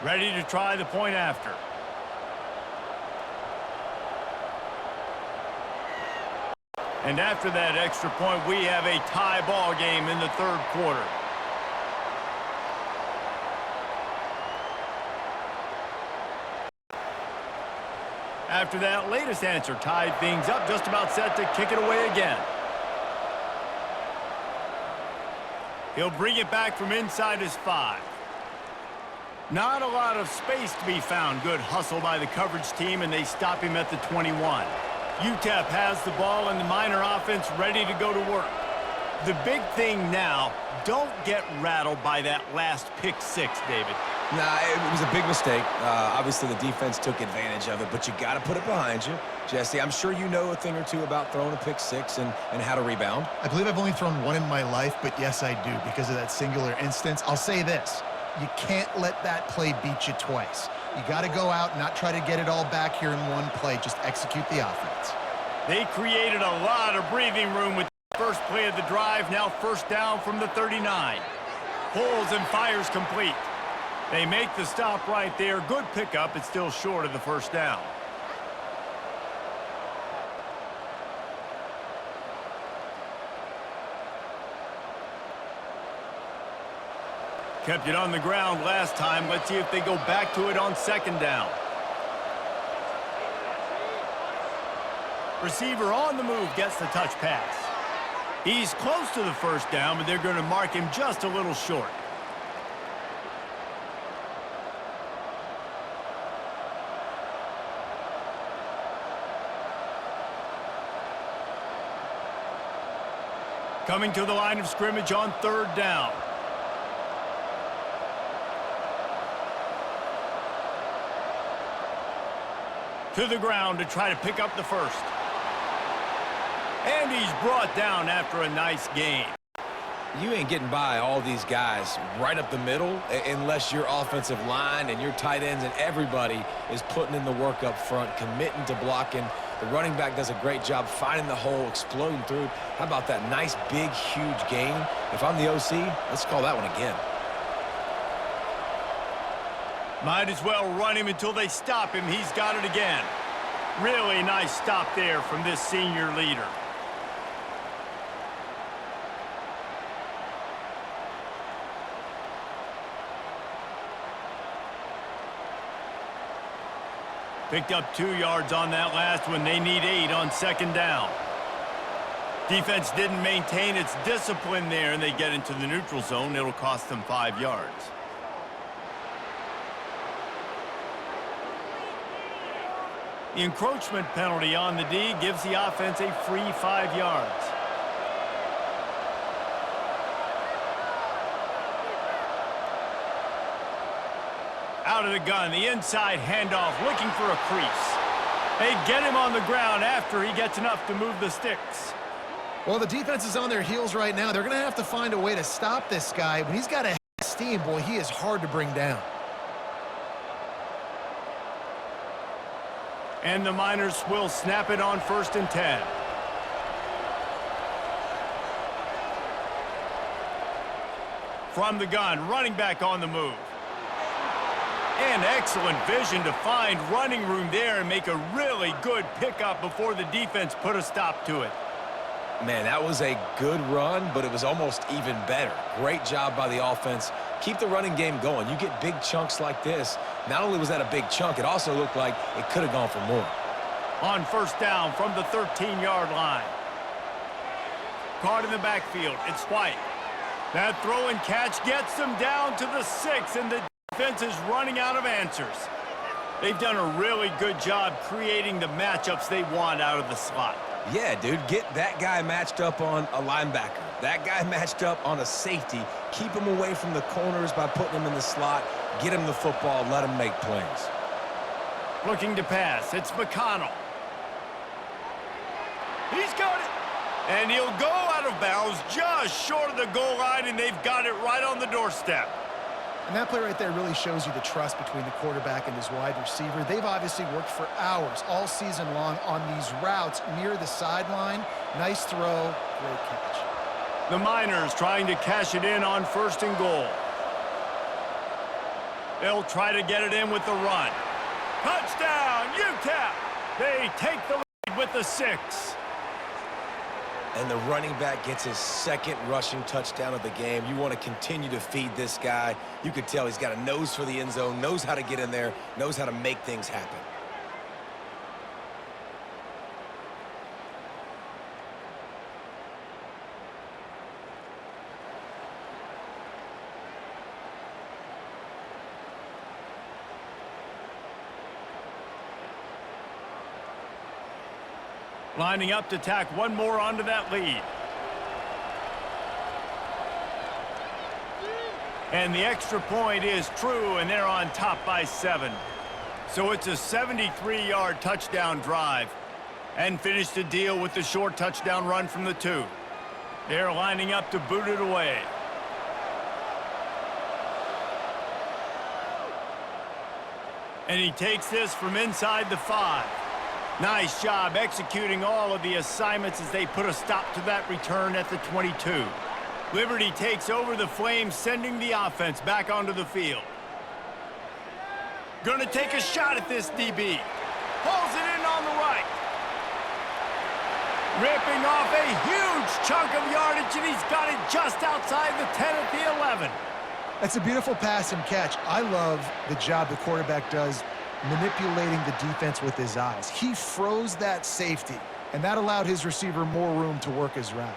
[SPEAKER 1] Ready to try the point after. And after that extra point, we have a tie ball game in the third quarter. After that latest answer tied things up, just about set to kick it away again. He'll bring it back from inside his 5. Not a lot of space to be found. Good hustle by the coverage team, and they stop him at the 21. Utep has the ball, and the Miner offense ready to go to work. The big thing now, don't get rattled by that last pick 6, David.
[SPEAKER 2] Nah, it was a big mistake. Obviously, the defense took advantage of it, but you got to put it behind you. Jesse, I'm sure you know a thing or two about throwing a pick 6 and how to rebound.
[SPEAKER 3] I believe I've only thrown one in my life, but yes, I do because of that singular instance. I'll say this. You can't let that play beat you twice. You got to go out and not try to get it all back here in one play. Just execute the offense.
[SPEAKER 1] They created a lot of breathing room with the first play of the drive. Now first down from the 39. Pulls and fires complete. They make the stop right there. Good pickup. It's still short of the first down. Kept it on the ground last time. Let's see if they go back to it on second down. Receiver on the move gets the touch pass. He's close to the first down, but they're going to mark him just a little short. Coming to the line of scrimmage on third down. To the ground to try to pick up the first. And he's brought down after a nice gain.
[SPEAKER 2] You ain't getting by all these guys right up the middle unless your offensive line and your tight ends and everybody is putting in the work up front, committing to blocking. The running back does a great job finding the hole, exploding through. How about that nice, big, huge gain? If I'm the OC, let's call that one again.
[SPEAKER 1] Might as well run him until they stop him. He's got it again. Really nice stop there from this senior leader. Picked up 2 yards on that last one. They need 8 on second down. Defense didn't maintain its discipline there, and they get into the neutral zone. It'll cost them 5 yards. The encroachment penalty on the D gives the offense a free 5 yards. Out of the gun, the inside handoff, looking for a crease. They get him on the ground after he gets enough to move the sticks.
[SPEAKER 3] Well, the defense is on their heels right now. They're going to have to find a way to stop this guy. When he's got a steam, boy, he is hard to bring down.
[SPEAKER 1] And the Miners will snap it on 1st and 10. From the gun, running back on the move. And excellent vision to find running room there and make a really good pickup before the defense put a stop to it.
[SPEAKER 2] Man, that was a good run, but it was almost even better. Great job by the offense. Keep the running game going. You get big chunks like this. Not only was that a big chunk, it also looked like it could have gone for more.
[SPEAKER 1] On first down from the 13-yard line. Caught in the backfield. It's White. That throw and catch gets them down to the 6, and the defense is running out of answers. They've done a really good job creating the matchups they want out of the slot.
[SPEAKER 2] Yeah, dude, get that guy matched up on a linebacker. That guy matched up on a safety. Keep him away from the corners by putting him in the slot. Get him the football. Let him make plays.
[SPEAKER 1] Looking to pass. It's McConnell. He's got it. And he'll go out of bounds just short of the goal line, and they've got it right on the doorstep.
[SPEAKER 3] And that play right there really shows you the trust between the quarterback and his wide receiver. They've obviously worked for hours all season long on these routes near the sideline. Nice throw, great catch.
[SPEAKER 1] The Miners trying to cash it in on 1st and goal. They'll try to get it in with the run. Touchdown, Utep! They take the lead with the 6.
[SPEAKER 2] And the running back gets his 2nd rushing touchdown of the game. You want to continue to feed this guy. You could tell he's got a nose for the end zone, knows how to get in there, knows how to make things happen.
[SPEAKER 1] Lining up to tack one more onto that lead. And the extra point is true, and they're on top by 7. So it's a 73-yard touchdown drive. And finish the deal with the short touchdown run from the 2. They're lining up to boot it away. And he takes this from inside the 5. Nice job executing all of the assignments as they put a stop to that return at the 22. Liberty takes over the Flames, sending the offense back onto the field. Gonna take a shot at this DB. Pulls it in on the right. Ripping off a huge chunk of yardage, and he's got it just outside the 10 at the 11.
[SPEAKER 3] That's a beautiful pass and catch. I love the job the quarterback does manipulating the defense with his eyes. He froze that safety, and that allowed his receiver more room to work his route.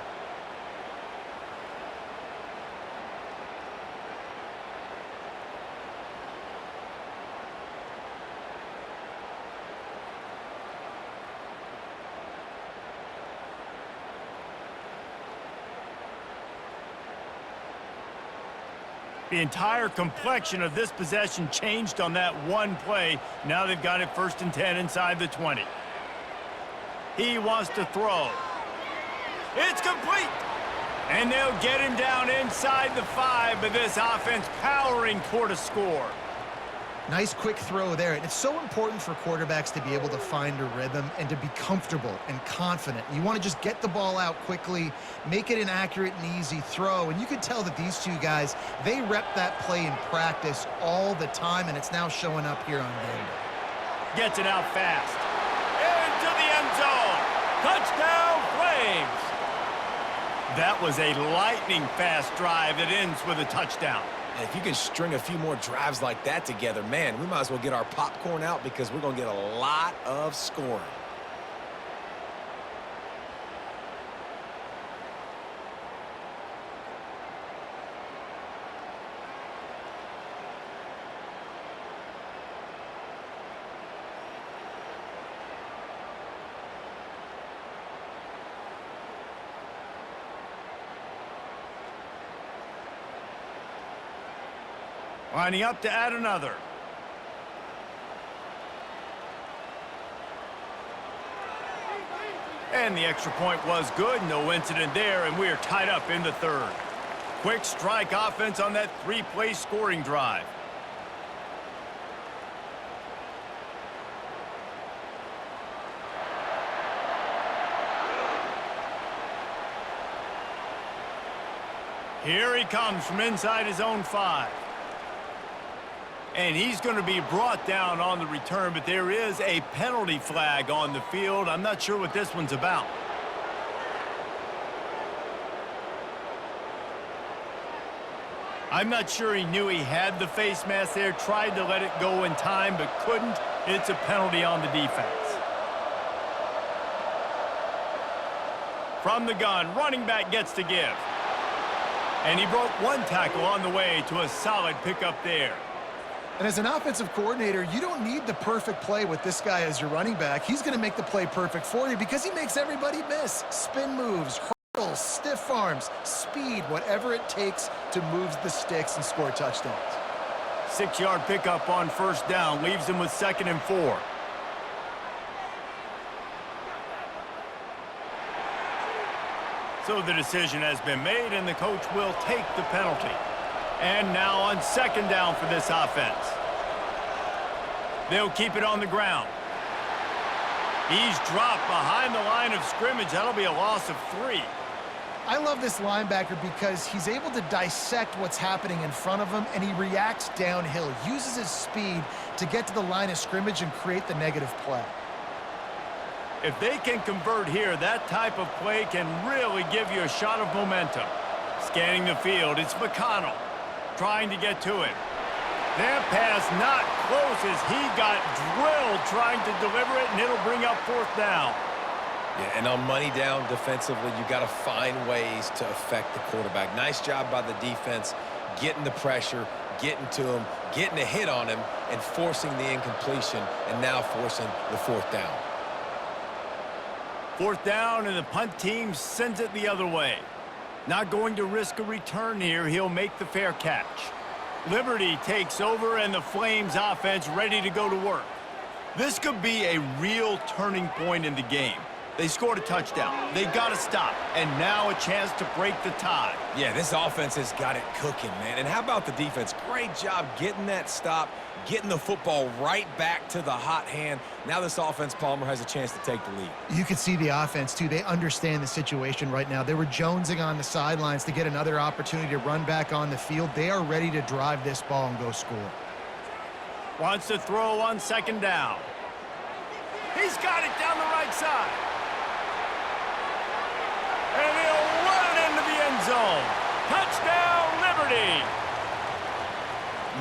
[SPEAKER 1] The entire complexion of this possession changed on that one play. Now they've got it 1st and 10 inside the 20. He wants to throw. It's complete. And they'll get him down inside the 5, but this offense powering toward a score.
[SPEAKER 3] Nice quick throw there. And it's so important for quarterbacks to be able to find a rhythm and to be comfortable and confident. You want to just get the ball out quickly, make it an accurate and easy throw. And you can tell that these two guys, they rep that play in practice all the time, and it's now showing up here on game day.
[SPEAKER 1] Gets it out fast. Into the end zone. Touchdown, Flames. That was a lightning-fast drive that ends with a touchdown.
[SPEAKER 2] And if you can string a few more drives like that together, man, we might as well get our popcorn out because we're going to get a lot of scoring.
[SPEAKER 1] Lining up to add another. And the extra point was good. No incident there, and we're tied up in the 3rd. Quick strike offense on that 3-play scoring drive. Here he comes from inside his own 5. And he's going to be brought down on the return, but there is a penalty flag on the field. I'm not sure what this one's about. I'm not sure he knew he had the face mask there, tried to let it go in time, but couldn't. It's a penalty on the defense. From the gun, running back gets to give. And he broke one tackle on the way to a solid pickup there.
[SPEAKER 3] And as an offensive coordinator, you don't need the perfect play with this guy as your running back. He's going to make the play perfect for you because he makes everybody miss. Spin moves, hurdles, stiff arms, speed, whatever it takes to move the sticks and score touchdowns.
[SPEAKER 1] 6-yard pickup on first down leaves him with 2nd and 4. So the decision has been made, and the coach will take the penalty. And now on 2nd down for this offense. They'll keep it on the ground. He's dropped behind the line of scrimmage. That'll be a loss of 3.
[SPEAKER 3] I love this linebacker because he's able to dissect what's happening in front of him, and he reacts downhill, uses his speed to get to the line of scrimmage and create the negative play.
[SPEAKER 1] If they can convert here, that type of play can really give you a shot of momentum. Scanning the field, it's McConnell trying to get to it. That pass not close as he got drilled trying to deliver it, and it'll bring up 4th down.
[SPEAKER 2] Yeah, and on money down defensively, you got to find ways to affect the quarterback. Nice job by the defense, getting the pressure, getting to him, getting a hit on him, and forcing the incompletion, and now forcing the 4th down.
[SPEAKER 1] 4th down, and the punt team sends it the other way. Not going to risk a return here. He'll make the fair catch. Liberty takes over, and the Flames offense ready to go to work. This could be a real turning point in the game. They scored a touchdown. They got to stop, and now a chance to break the tie.
[SPEAKER 2] Yeah, this offense has got it cooking, man. And how about the defense? Great job getting that stop, getting the football right back to the hot hand. Now this offense, Palmer, has a chance to take the lead.
[SPEAKER 3] You can see the offense, too. They understand the situation right now. They were jonesing on the sidelines to get another opportunity to run back on the field. They are ready to drive this ball and go score.
[SPEAKER 1] Wants to throw on 2nd down. He's got it down the right side. And he'll run it into the end zone. Touchdown, Liberty!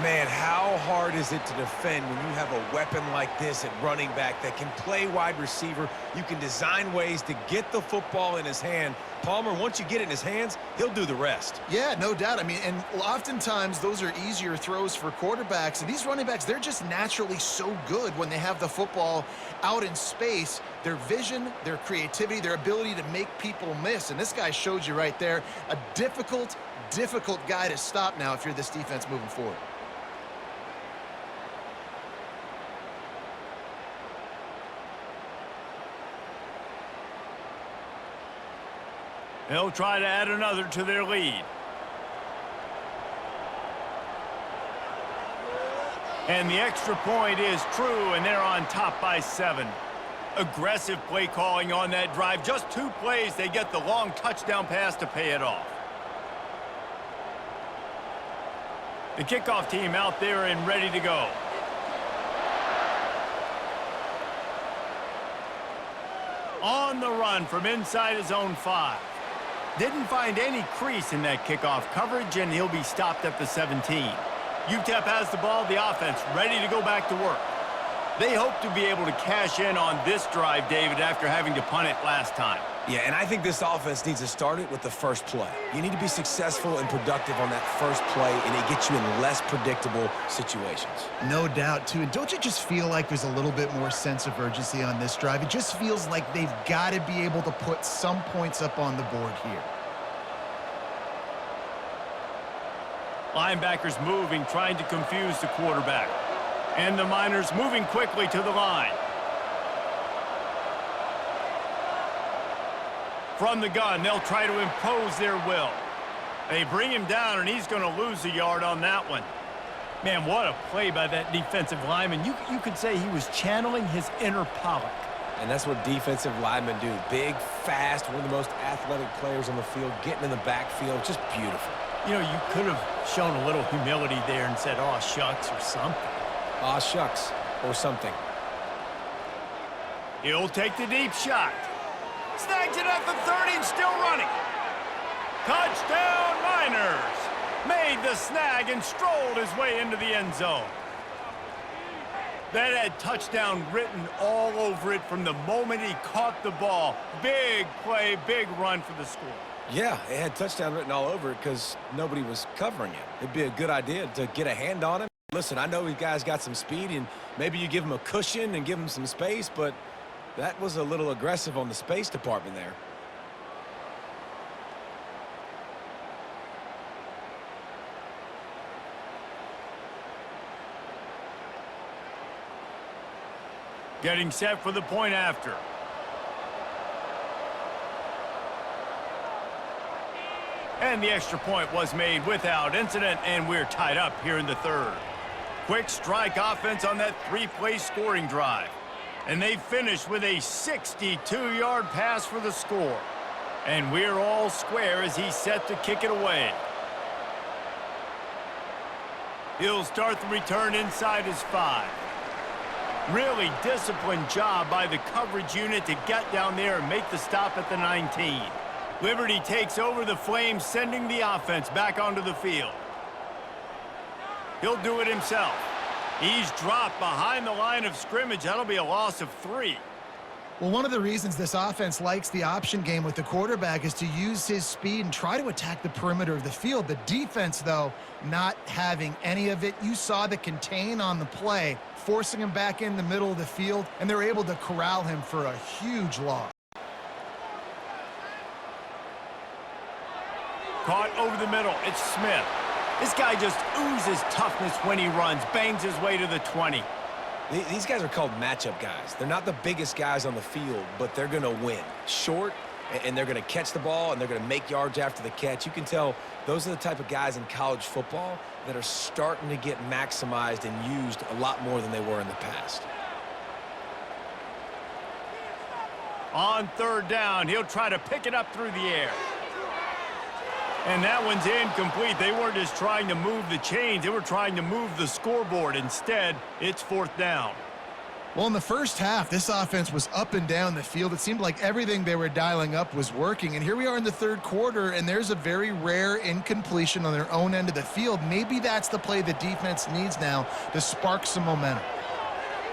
[SPEAKER 2] Man, how hard is it to defend when you have a weapon like this at running back that can play wide receiver? You can design ways to get the football in his hand. Palmer, once you get it in his hands, he'll do the rest.
[SPEAKER 3] Yeah, no doubt. I mean, and oftentimes those are easier throws for quarterbacks. And these running backs, they're just naturally so good when they have the football out in space. Their vision, their creativity, their ability to make people miss. And this guy showed you right there, a difficult guy to stop now if you're this defense moving forward.
[SPEAKER 1] They'll try to add another to their lead. And the extra point is true, and they're on top by 7. Aggressive play calling on that drive. Just 2 plays, they get the long touchdown pass to pay it off. The kickoff team out there and ready to go. On the run from inside his own 5. Didn't find any crease in that kickoff coverage, and he'll be stopped at the 17. Utep has the ball, the offense ready to go back to work. They hope to be able to cash in on this drive, David, after having to punt it last time.
[SPEAKER 2] Yeah, and I think this offense needs to start it with the first play. You need to be successful and productive on that first play, and it gets you in less predictable situations.
[SPEAKER 3] No doubt, too. And don't you just feel like there's a little bit more sense of urgency on this drive? It just feels like they've got to be able to put some points up on the board here.
[SPEAKER 1] Linebackers moving, trying to confuse the quarterback. And the Miners moving quickly to the line. From the gun, they'll try to impose their will. They bring him down, and he's going to lose a yard on that one. Man, what a play by that defensive lineman. You could say he was channeling his inner Pollock.
[SPEAKER 2] And that's what defensive linemen do. Big, fast, one of the most athletic players on the field, getting in the backfield, just beautiful.
[SPEAKER 1] You know, you could have shown a little humility there and said, "Aw, shucks," or something.
[SPEAKER 2] Aw, shucks, or something.
[SPEAKER 1] He'll take the deep shot. Snags it at the 30 and still running. Touchdown, Miners! Made the snag and strolled his way into the end zone. That had touchdown written all over it from the moment he caught the ball. Big play, big run for the score.
[SPEAKER 2] Yeah, it had touchdown written all over it because nobody was covering it. It'd be a good idea to get a hand on him, Listen, I know these guys got some speed, and maybe you give them a cushion and give them some space, but that was a little aggressive on the space department there.
[SPEAKER 1] Getting set for the point after. And the extra point was made without incident, and we're tied up here in the third. Quick strike offense on that three-play scoring drive. And they finished with a 62-yard pass for the score. And we're all square as he's set to kick it away. He'll start the return inside his 5. Really disciplined job by the coverage unit to get down there and make the stop at the 19. Liberty takes over the Flames, sending the offense back onto the field. He'll do it himself. He's dropped behind the line of scrimmage. That'll be a loss of 3.
[SPEAKER 3] Well, one of the reasons this offense likes the option game with the quarterback is to use his speed and try to attack the perimeter of the field. The defense, though, not having any of it. You saw the contain on the play, forcing him back in the middle of the field, and they're able to corral him for a huge loss.
[SPEAKER 1] Caught over the middle. It's Smith. This guy just oozes toughness when he runs, bangs his way to the 20.
[SPEAKER 2] These guys are called matchup guys. They're not the biggest guys on the field, but they're going to win. Short, and they're going to catch the ball, and they're going to make yards after the catch. You can tell those are the type of guys in college football that are starting to get maximized and used a lot more than they were in the past.
[SPEAKER 1] On third down, he'll try to pick it up through the air. And that one's incomplete. They weren't just trying to move the chains. They were trying to move the scoreboard. Instead, it's fourth down.
[SPEAKER 3] Well, in the first half, this offense was up and down the field. It seemed like everything they were dialing up was working. And here we are in the third quarter, and there's a very rare incompletion on their own end of the field. Maybe that's the play the defense needs now to spark some momentum.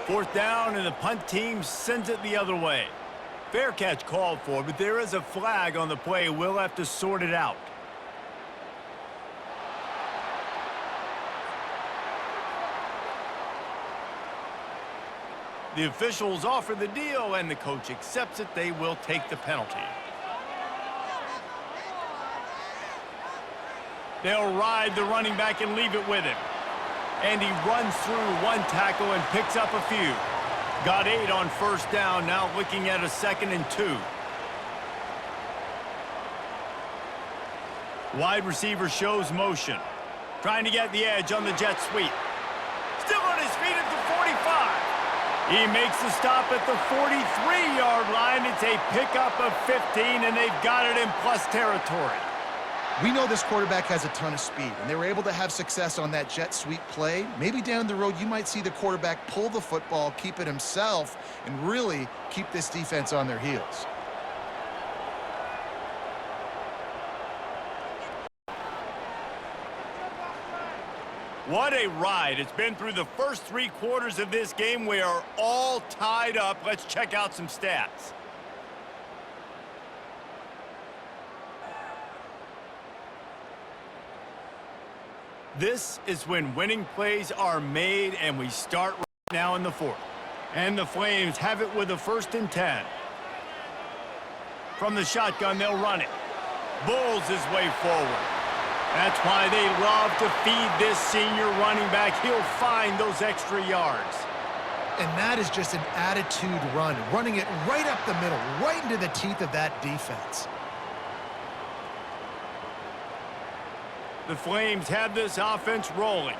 [SPEAKER 1] Fourth down, and the punt team sends it the other way. Fair catch called for, but there is a flag on the play. We'll have to sort it out. The officials offer the deal, and the coach accepts it. They will take the penalty. They'll ride the running back and leave it with him. And he runs through one tackle and picks up a few. Got 8 on first down, now looking at a 2nd and 2. Wide receiver shows motion. Trying to get the edge on the jet sweep. Still on his feet at the 45. He makes the stop at the 43-yard line. It's a pickup of 15, and they've got it in plus territory.
[SPEAKER 3] We know this quarterback has a ton of speed, and they were able to have success on that jet sweep play. Maybe down the road you might see the quarterback pull the football, keep it himself, and really keep this defense on their heels.
[SPEAKER 1] What a ride. It's been through the first 3 quarters of this game. We are all tied up. Let's check out some stats. This is when winning plays are made, and we start right now in the 4th. And the Flames have it with a 1st and 10. From the shotgun, they'll run it. Bulls his way forward. That's why they love to feed this senior running back. He'll find those extra yards.
[SPEAKER 3] And that is just an attitude run, running it right up the middle, right into the teeth of that defense.
[SPEAKER 1] The Flames have this offense rolling.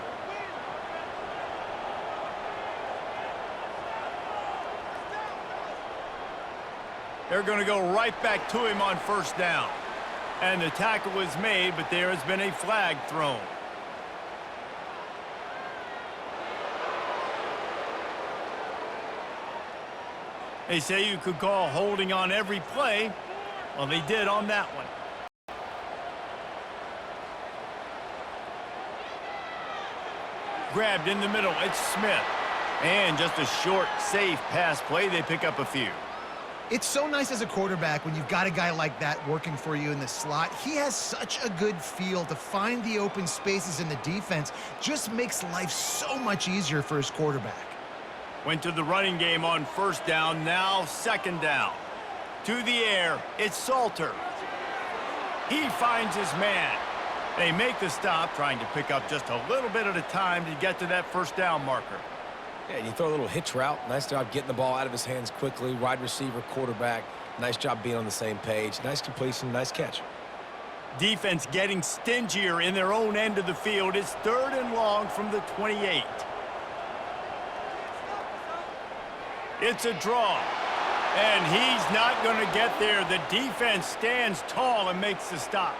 [SPEAKER 1] They're going to go right back to him on first down. And the tackle was made, but there has been a flag thrown. They say you could call holding on every play. Well, they did on that one. Grabbed in the middle, it's Smith. And just a short, safe pass play, they pick up a few.
[SPEAKER 3] It's so nice as a quarterback when you've got a guy like that working for you in the slot. He has such a good feel to find the open spaces in the defense. Just makes life so much easier for his quarterback.
[SPEAKER 1] Went to the running game on first down, now second down. To the air, it's Salter. He finds his man. They make the stop, trying to pick up just a little bit at a time to get to that first down marker.
[SPEAKER 2] Yeah, and you throw a little hitch route. Nice job getting the ball out of his hands quickly. Wide receiver, quarterback. Nice job being on the same page. Nice completion, nice catch.
[SPEAKER 1] Defense getting stingier in their own end of the field. It's 3rd and long from the 28. It's a draw. And he's not going to get there. The defense stands tall and makes the stop.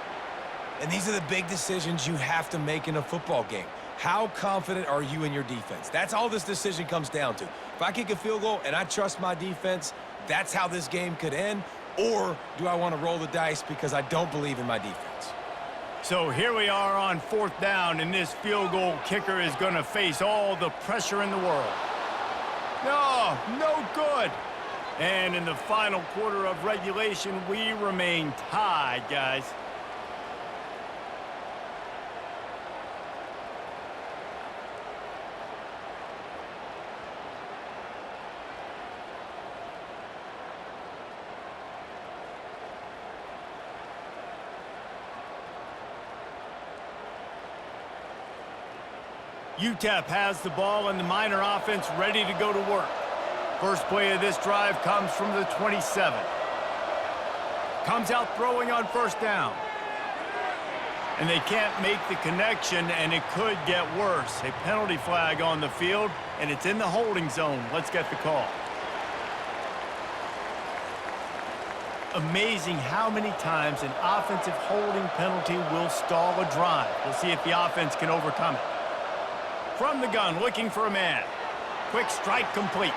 [SPEAKER 2] And these are the big decisions you have to make in a football game. How confident are you in your defense? That's all this decision comes down to. If I kick a field goal and I trust my defense, that's how this game could end. Or do I want to roll the dice because I don't believe in my defense?
[SPEAKER 1] So here we are on 4th down, and this field goal kicker is going to face all the pressure in the world. No good. And in the final quarter of regulation, we remain tied, guys. Utep has the ball and the Miner offense ready to go to work. First play of this drive comes from the 27. Comes out throwing on first down. And they can't make the connection, and it could get worse. A penalty flag on the field, and it's in the holding zone. Let's get the call. Amazing how many times an offensive holding penalty will stall a drive. We'll see if the offense can overcome it. From the gun, looking for a man. Quick strike complete.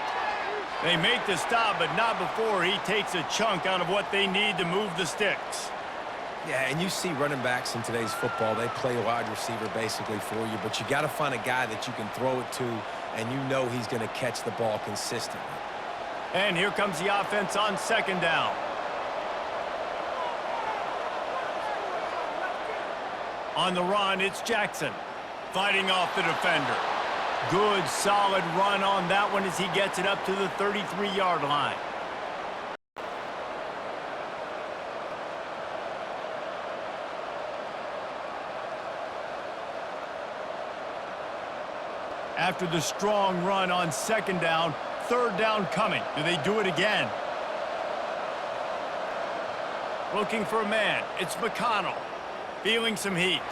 [SPEAKER 1] They make the stop, but not before he takes a chunk out of what they need to move the sticks.
[SPEAKER 2] Yeah, and you see running backs in today's football, they play wide receiver basically for you, but you got to find a guy that you can throw it to, and you know he's going to catch the ball consistently.
[SPEAKER 1] And here comes the offense on second down. On the run, it's Jackson. Fighting off the defender. Good, solid run on that one as he gets it up to the 33-yard line. After the strong run on second down, 3rd down coming. Do they do it again? Looking for a man. It's McConnell. Feeling some heat.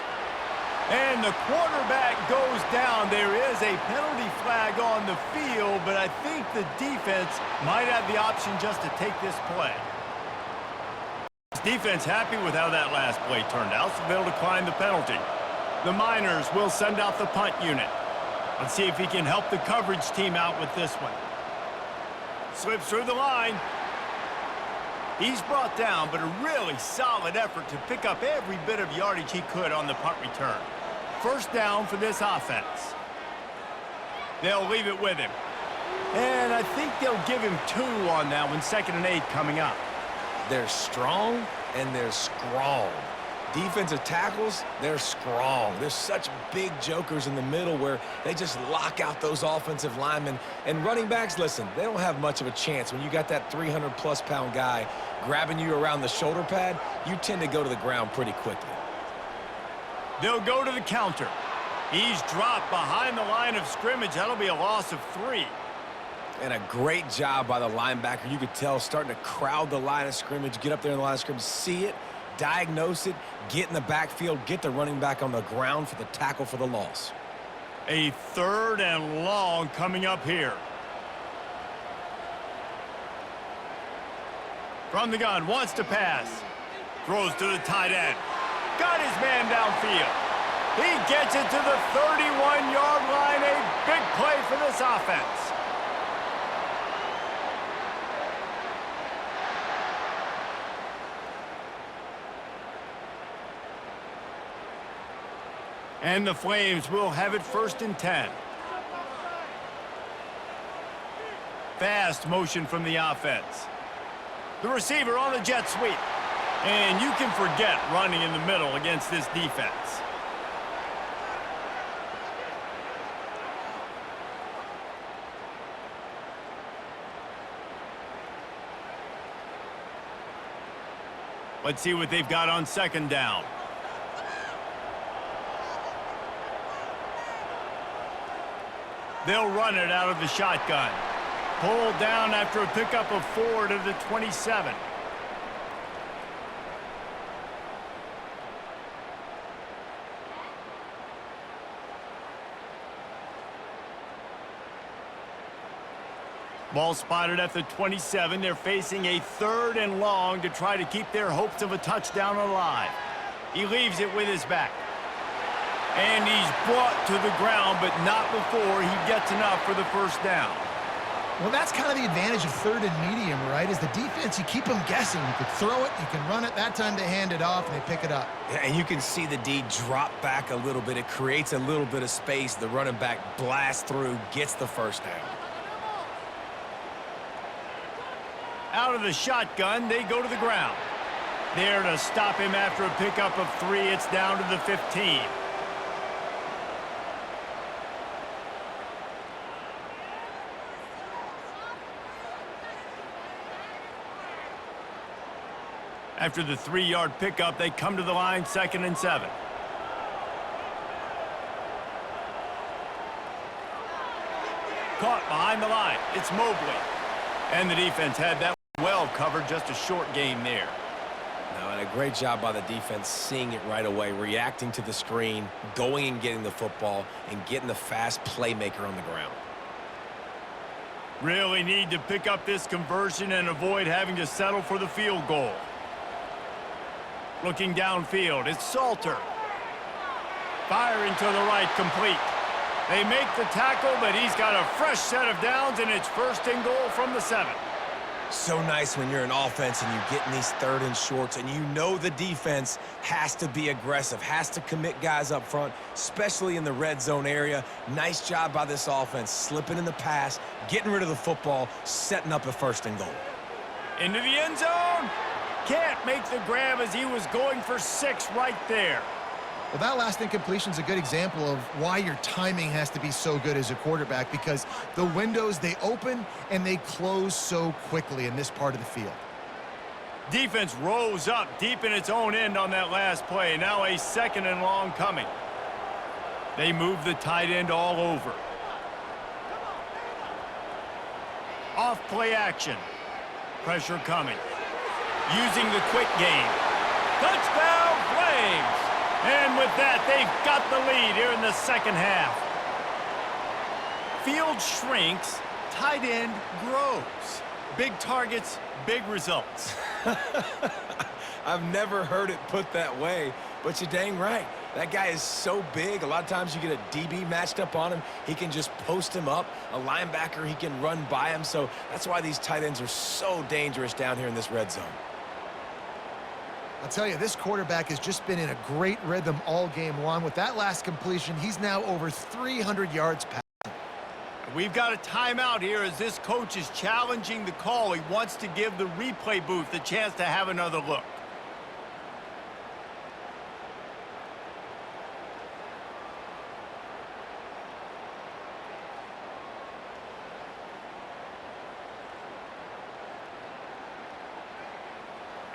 [SPEAKER 1] And the quarterback goes down. There is a penalty flag on the field, but I think the defense might have the option just to take this play. Defense happy with how that last play turned out, so they'll decline the penalty. The Miners will send out the punt unit. Let's see if he can help the coverage team out with this one. Slips through the line. He's brought down, but a really solid effort to pick up every bit of yardage he could on the punt return. First down for this offense. They'll leave it with him. And I think they'll give him 2 on that one, 2nd and 8 coming up.
[SPEAKER 2] They're strong and they're strong. Defensive tackles, they're strong. There's such big jokers in the middle where they just lock out those offensive linemen. And running backs, listen, they don't have much of a chance. When you got that 300-plus pound guy grabbing you around the shoulder pad, you tend to go to the ground pretty quickly.
[SPEAKER 1] They'll go to the counter. He's dropped behind the line of scrimmage. That'll be a loss of 3.
[SPEAKER 2] And a great job by the linebacker. You could tell starting to crowd the line of scrimmage, get up there in the line of scrimmage, see it, diagnose it, get in the backfield, get the running back on the ground for the tackle for the loss.
[SPEAKER 1] A 3rd and long coming up here. From the gun, wants to pass. Throws to the tight end. Got his man downfield. He gets it to the 31-yard line. A big play for this offense. And the Flames will have it 1st and 10. Fast motion from the offense. The receiver on the jet sweep. And you can forget running in the middle against this defense. Let's see what they've got on second down. They'll run it out of the shotgun. Pulled down after a pickup of 4 to the 27. Ball spotted at the 27. They're facing a 3rd and long to try to keep their hopes of a touchdown alive. He leaves it with his back. And he's brought to the ground, but not before he gets enough for the first down.
[SPEAKER 3] Well, that's kind of the advantage of 3rd and medium, right? Is the defense, you keep them guessing. You could throw it, you can run it. That time they hand it off, and they pick it up.
[SPEAKER 2] Yeah, and you can see the D drop back a little bit. It creates a little bit of space. The running back blasts through, gets the first down.
[SPEAKER 1] Out of the shotgun, they go to the ground. There to stop him after a pickup of 3. It's down to the 15. After the 3-yard pickup, they come to the line 2nd and 7. Caught behind the line. It's Mobley. And the defense had that well covered, just a short game there.
[SPEAKER 2] Now, and a great job by the defense seeing it right away, reacting to the screen, going and getting the football, and getting the fast playmaker on the ground.
[SPEAKER 1] Really need to pick up this conversion and avoid having to settle for the field goal. Looking downfield, it's Salter. Firing to the right, complete. They make the tackle, but he's got a fresh set of downs, and it's 1st and goal from the 7.
[SPEAKER 2] So nice when you're an offense and you get in these 3rd and shorts, and you know the defense has to be aggressive, has to commit guys up front, especially in the red zone area. Nice job by this offense, slipping in the pass, getting rid of the football, setting up a 1st and goal.
[SPEAKER 1] Into the end zone. Can't make the grab as he was going for 6 right there.
[SPEAKER 3] Well, that last incompletion is a good example of why your timing has to be so good as a quarterback, because the windows, they open and they close so quickly in this part of the field.
[SPEAKER 1] Defense rose up deep in its own end on that last play. Now a 2nd and long coming. They move the tight end all over. Off play action. Pressure coming. Using the quick game. Touchdown Flames! And with that, they've got the lead here in the 2nd half. Field shrinks, tight end grows. Big targets, big results.
[SPEAKER 2] I've never heard it put that way, but you're dang right. That guy is so big. A lot of times you get a DB matched up on him. He can just post him up. A linebacker, he can run by him. So that's why these tight ends are so dangerous down here in this red zone.
[SPEAKER 3] I'll tell you, this quarterback has just been in a great rhythm all game long. With that last completion, he's now over 300 yards passing.
[SPEAKER 1] We've got a timeout here as this coach is challenging the call. He wants to give the replay booth a chance to have another look.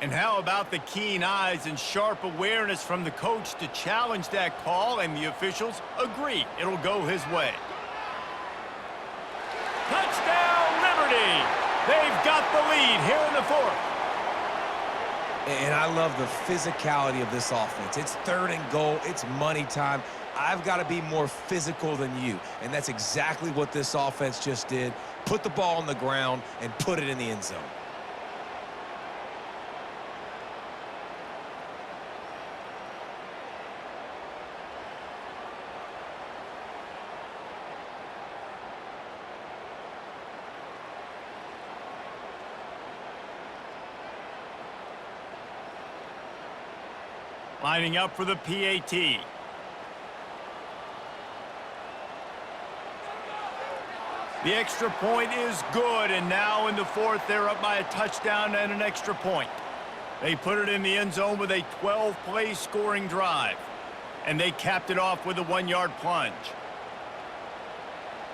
[SPEAKER 1] And how about the keen eyes and sharp awareness from the coach to challenge that call, and the officials agree it'll go his way. Touchdown, Liberty! They've got the lead here in the 4th.
[SPEAKER 2] And I love the physicality of this offense. It's 3rd and goal. It's money time. I've got to be more physical than you. And that's exactly what this offense just did. Put the ball on the ground and put it in the end zone.
[SPEAKER 1] Lining up for the PAT. The extra point is good, and now in the fourth, they're up by a touchdown and an extra point. They put it in the end zone with a 12-play scoring drive, and they capped it off with a 1-yard plunge.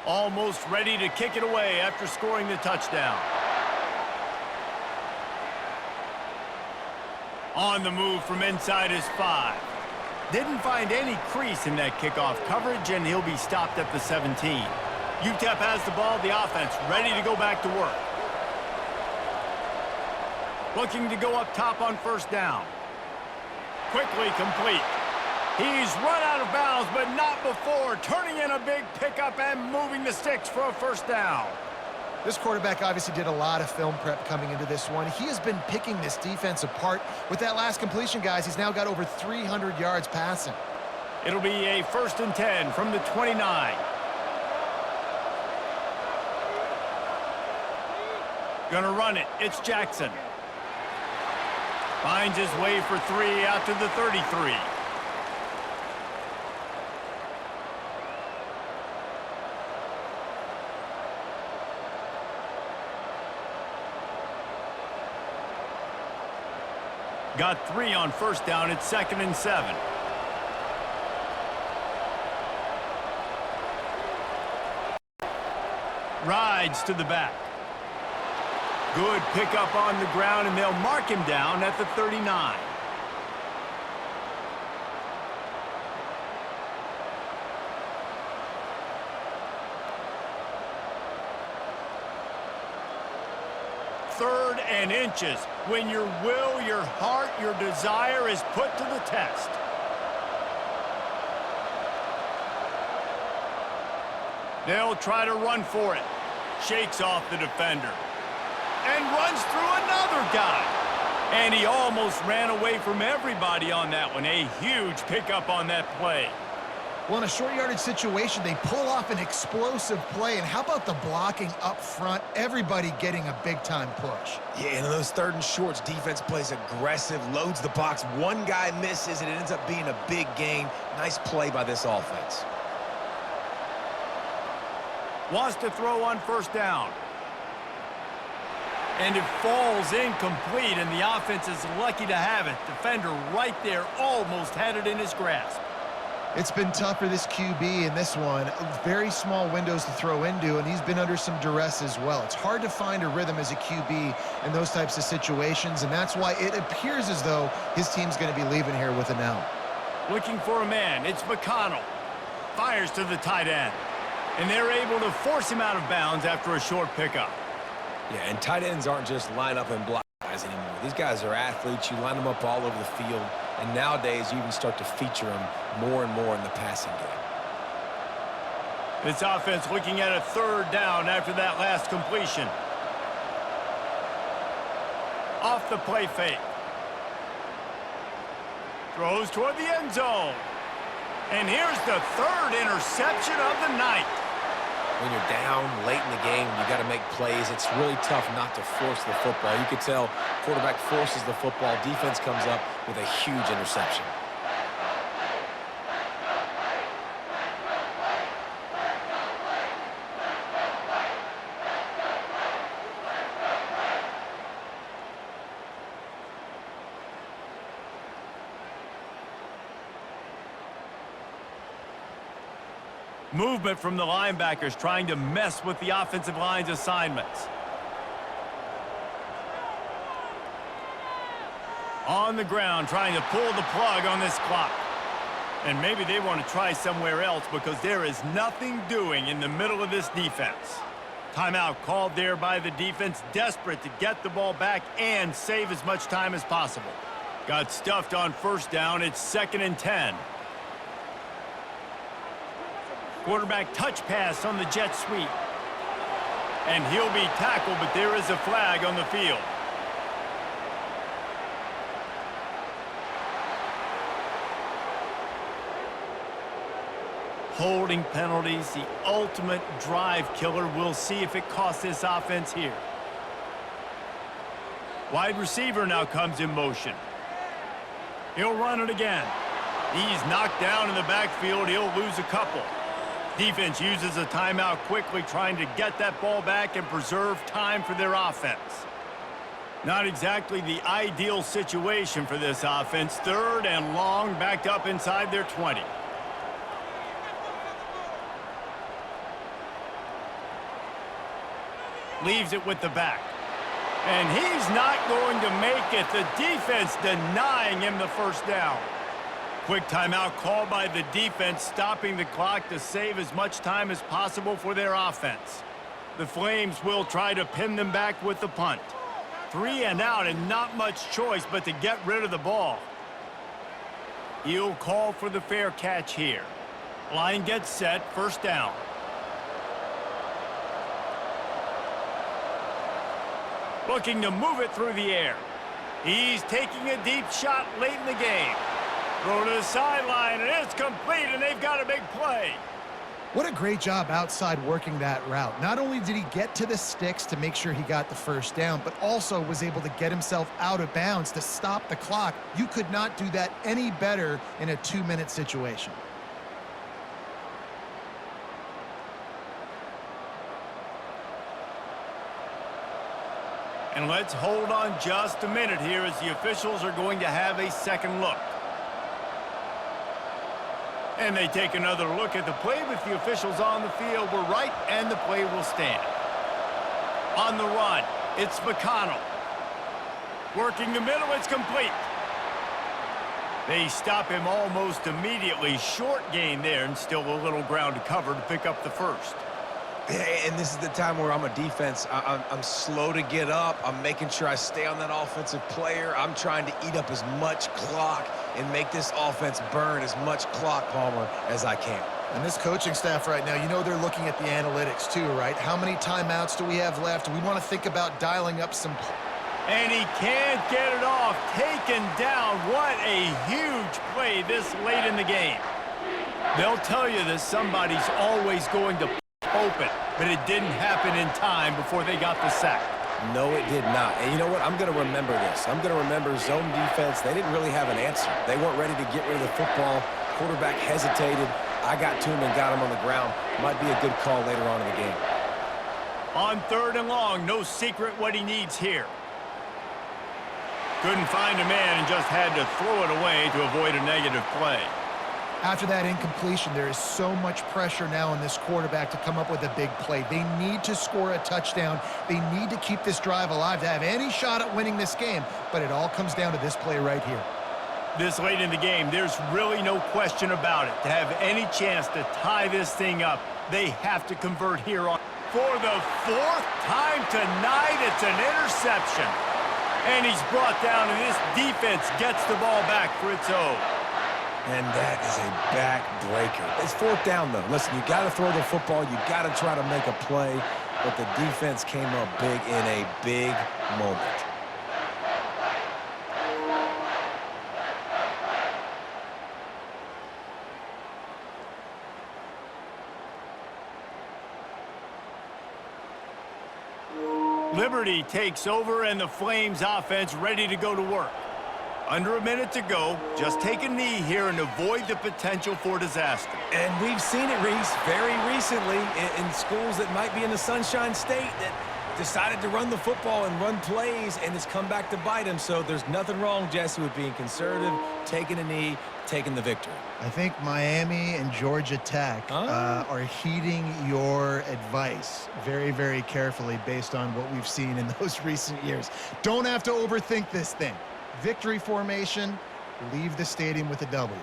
[SPEAKER 1] Almost ready to kick it away after scoring the touchdown. On the move from inside his 5. Didn't find any crease in that kickoff coverage, and he'll be stopped at the 17. Utep has the ball, the offense ready to go back to work. Looking to go up top on first down. Quickly complete. He's run out of bounds, but not before turning in a big pickup and moving the sticks for a first down.
[SPEAKER 3] This quarterback obviously did a lot of film prep coming into this one. He has been picking this defense apart. With that last completion, guys, he's now got over 300 yards passing.
[SPEAKER 1] It'll be a 1st and 10 from the 29. Gonna run it. It's Jackson. Finds his way for 3 out to the 33. Got 3 on first down. It's 2nd and 7. Rides to the back. Good pickup on the ground, and they'll mark him down at the 39. Third and inches. When your will, your heart, your desire is put to the test. They'll try to run for it. Shakes off the defender. And runs through another guy. And he almost ran away from everybody on that one. A huge pickup on that play.
[SPEAKER 3] Well, in a short yardage situation, they pull off an explosive play. And how about the blocking up front? Everybody getting a big-time push.
[SPEAKER 2] Yeah, and in those 3rd and shorts, defense plays aggressive, loads the box. One guy misses, and it ends up being a big gain. Nice play by this offense.
[SPEAKER 1] Wants to throw on first down. And it falls incomplete, and the offense is lucky to have it. Defender right there almost had it in his grasp.
[SPEAKER 3] It's been tough for this QB in this one. Very small windows to throw into, and he's been under some duress as well. It's hard to find a rhythm as a QB in those types of situations, and that's why it appears as though his team's going to be leaving here with an L.
[SPEAKER 1] Looking for a man. It's McConnell. Fires to the tight end. And they're able to force him out of bounds after a short pickup.
[SPEAKER 2] Yeah, and tight ends aren't just line up and block guys anymore. These guys are athletes. You line them up all over the field. And nowadays, you even start to feature them more and more in the passing game.
[SPEAKER 1] This offense looking at a 3rd down after that last completion. Off the play fake. Throws toward the end zone. And here's the 3rd interception of the night.
[SPEAKER 2] When you're down late in the game, you got to make plays. It's really tough not to force the football. You could tell quarterback forces the football. Defense comes up with a huge interception.
[SPEAKER 1] Movement from the linebackers trying to mess with the offensive line's assignments. On the ground trying to pull the plug on this clock. And maybe they want to try somewhere else because there is nothing doing in the middle of this defense. Timeout called there by the defense, desperate to get the ball back and save as much time as possible. Got stuffed on first down. It's 2nd and 10. Quarterback touch pass on the jet sweep. And he'll be tackled, but there is a flag on the field. Holding penalties, the ultimate drive killer. We'll see if it costs this offense here. Wide receiver now comes in motion. He'll run it again. He's knocked down in the backfield. He'll lose a couple. Defense uses a timeout quickly, trying to get that ball back and preserve time for their offense. Not exactly the ideal situation for this offense. 3rd and long, backed up inside their 20. Leaves it with the back. And he's not going to make it. The defense denying him the first down. Quick timeout called by the defense, stopping the clock to save as much time as possible for their offense. The Flames will try to pin them back with the punt. 3 and out, and not much choice but to get rid of the ball. He'll call for the fair catch here. Line gets set, 1st down. Looking to move it through the air. He's taking a deep shot late in the game. Throw to the sideline, and it's complete, and they've got a big play.
[SPEAKER 3] What a great job outside working that route. Not only did he get to the sticks to make sure he got the 1st down, but also was able to get himself out of bounds to stop the clock. You could not do that any better in a 2-minute situation.
[SPEAKER 1] And let's hold on just a minute here as the officials are going to have a second look. And they take another look at the play with the officials on the field. We're right, and the play will stand. On the run, it's McConnell. Working the middle, it's complete. They stop him almost immediately. Short gain there, and still a little ground to cover to pick up the 1st.
[SPEAKER 2] And this is the time where I'm a defense. I'm slow to get up. I'm making sure I stay on that offensive player. I'm trying to eat up as much clock and make this offense burn as much clock, Palmer, as I can.
[SPEAKER 3] And this coaching staff right now, you know they're looking at the analytics too, right? How many timeouts do we have left? We want to think about dialing up some...
[SPEAKER 1] And he can't get it off. Taken down. What a huge play this late in the game. They'll tell you that somebody's always going to open, but it didn't happen in time before they got the sack.
[SPEAKER 2] No, it did not. And you know what? I'm going to remember this. I'm going to remember zone defense. They didn't really have an answer. They weren't ready to get rid of the football. Quarterback hesitated. I got to him and got him on the ground. Might be a good call later on in the game.
[SPEAKER 1] On 3rd and long, no secret what he needs here. Couldn't find a man and just had to throw it away to avoid a negative play.
[SPEAKER 3] After that incompletion, there is so much pressure now on this quarterback to come up with a big play. They need to score a touchdown. They need to keep this drive alive to have any shot at winning this game. But it all comes down to this play right here.
[SPEAKER 1] This late in the game, there's really no question about it. To have any chance to tie this thing up, they have to convert here on. For the 4th time tonight, it's an interception. And he's brought down, and this defense gets the ball back for its own.
[SPEAKER 2] And that is a back-breaker. It's 4th down, though. Listen, you got to throw the football. You got to try to make a play. But the defense came up big in a big moment.
[SPEAKER 1] Liberty takes over, and the Flames offense ready to go to work. Under a minute to go. Just take a knee here and avoid the potential for disaster.
[SPEAKER 2] And we've seen it, Reese, very recently in schools that might be in the Sunshine State that decided to run the football and run plays, and it's come back to bite him. So there's nothing wrong, Jesse, with being conservative, taking a knee, taking the victory.
[SPEAKER 3] I think Miami and Georgia Tech are heeding your advice very, very carefully based on what we've seen in those recent years. Don't have to overthink this thing. Victory formation, leave the stadium with a W.